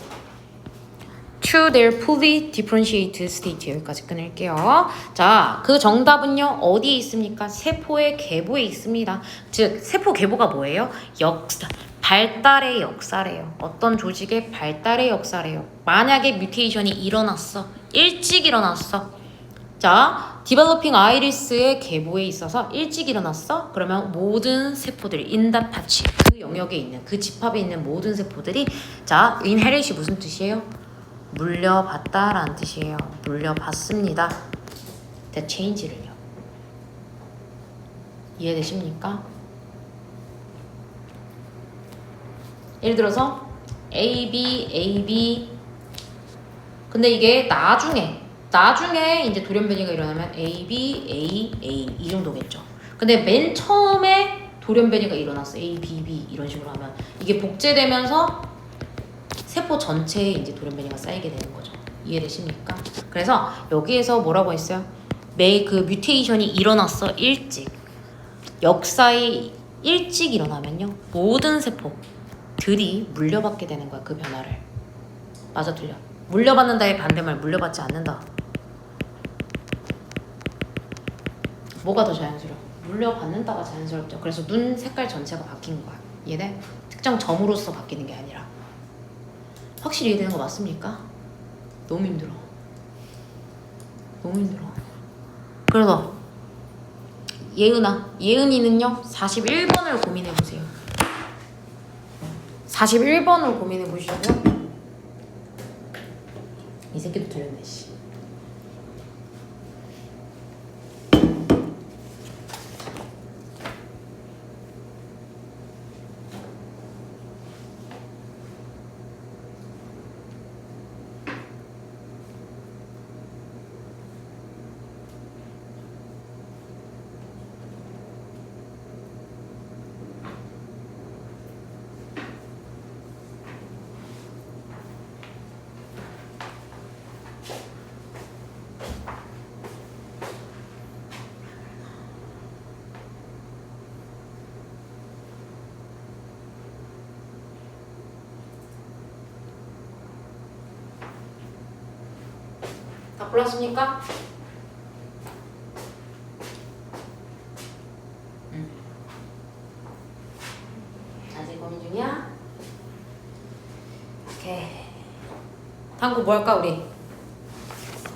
to their fully differentiated state. 여기까지 끊을게요. 자, 그 정답은요 어디에 있습니까? 세포의 계보에 있습니다. 즉 세포 계보가 뭐예요? 역사, 발달의 역사래요. 어떤 조직의 발달의 역사래요. 만약에 뮤테이션이 일어났어, 일찍 일어났어. 자, 디벨로핑 아이리스의 계보에 있어서 일찍 일어났어? 그러면 모든 세포들이 인다 파치, 그 영역에 있는, 그 집합에 있는 모든 세포들이 자, 인헤릿이 무슨 뜻이에요? 물려받다라는 뜻이에요. 물려받습니다. The change를요. 이해되십니까? 예를 들어서 A, B, A, B. 근데 이게 나중에 이제 돌연변이가 일어나면 A, B, A, A 이 정도겠죠. 근데 맨 처음에 돌연변이가 일어났어. A, B, B 이런 식으로 하면 이게 복제되면서 세포 전체에 이제 돌연변이가 쌓이게 되는 거죠. 이해되십니까? 그래서 여기에서 뭐라고 했어요? 그 뮤테이션이 일어났어. 일찍. 역사에 일찍 일어나면요. 모든 세포들이 물려받게 되는 거야. 그 변화를. 맞아 틀려? 물려받는다의 반대말 물려받지 않는다. 뭐가 더 자연스러워? 물려받는다가 자연스럽죠. 그래서 눈 색깔 전체가 바뀌는 거야. 이해돼? 특정 점으로서 바뀌는 게 아니라. 확실히 이해되는 거 맞습니까? 너무 힘들어. 너무 힘들어. 그래서 예은이는요 41번을 고민해보세요. 41번을 고민해보시고요. 이 새끼도 틀렸네 씨. 다 골랐습니까? 아직 고민 중이야? 오케이. 다음 거 뭐 할까 우리?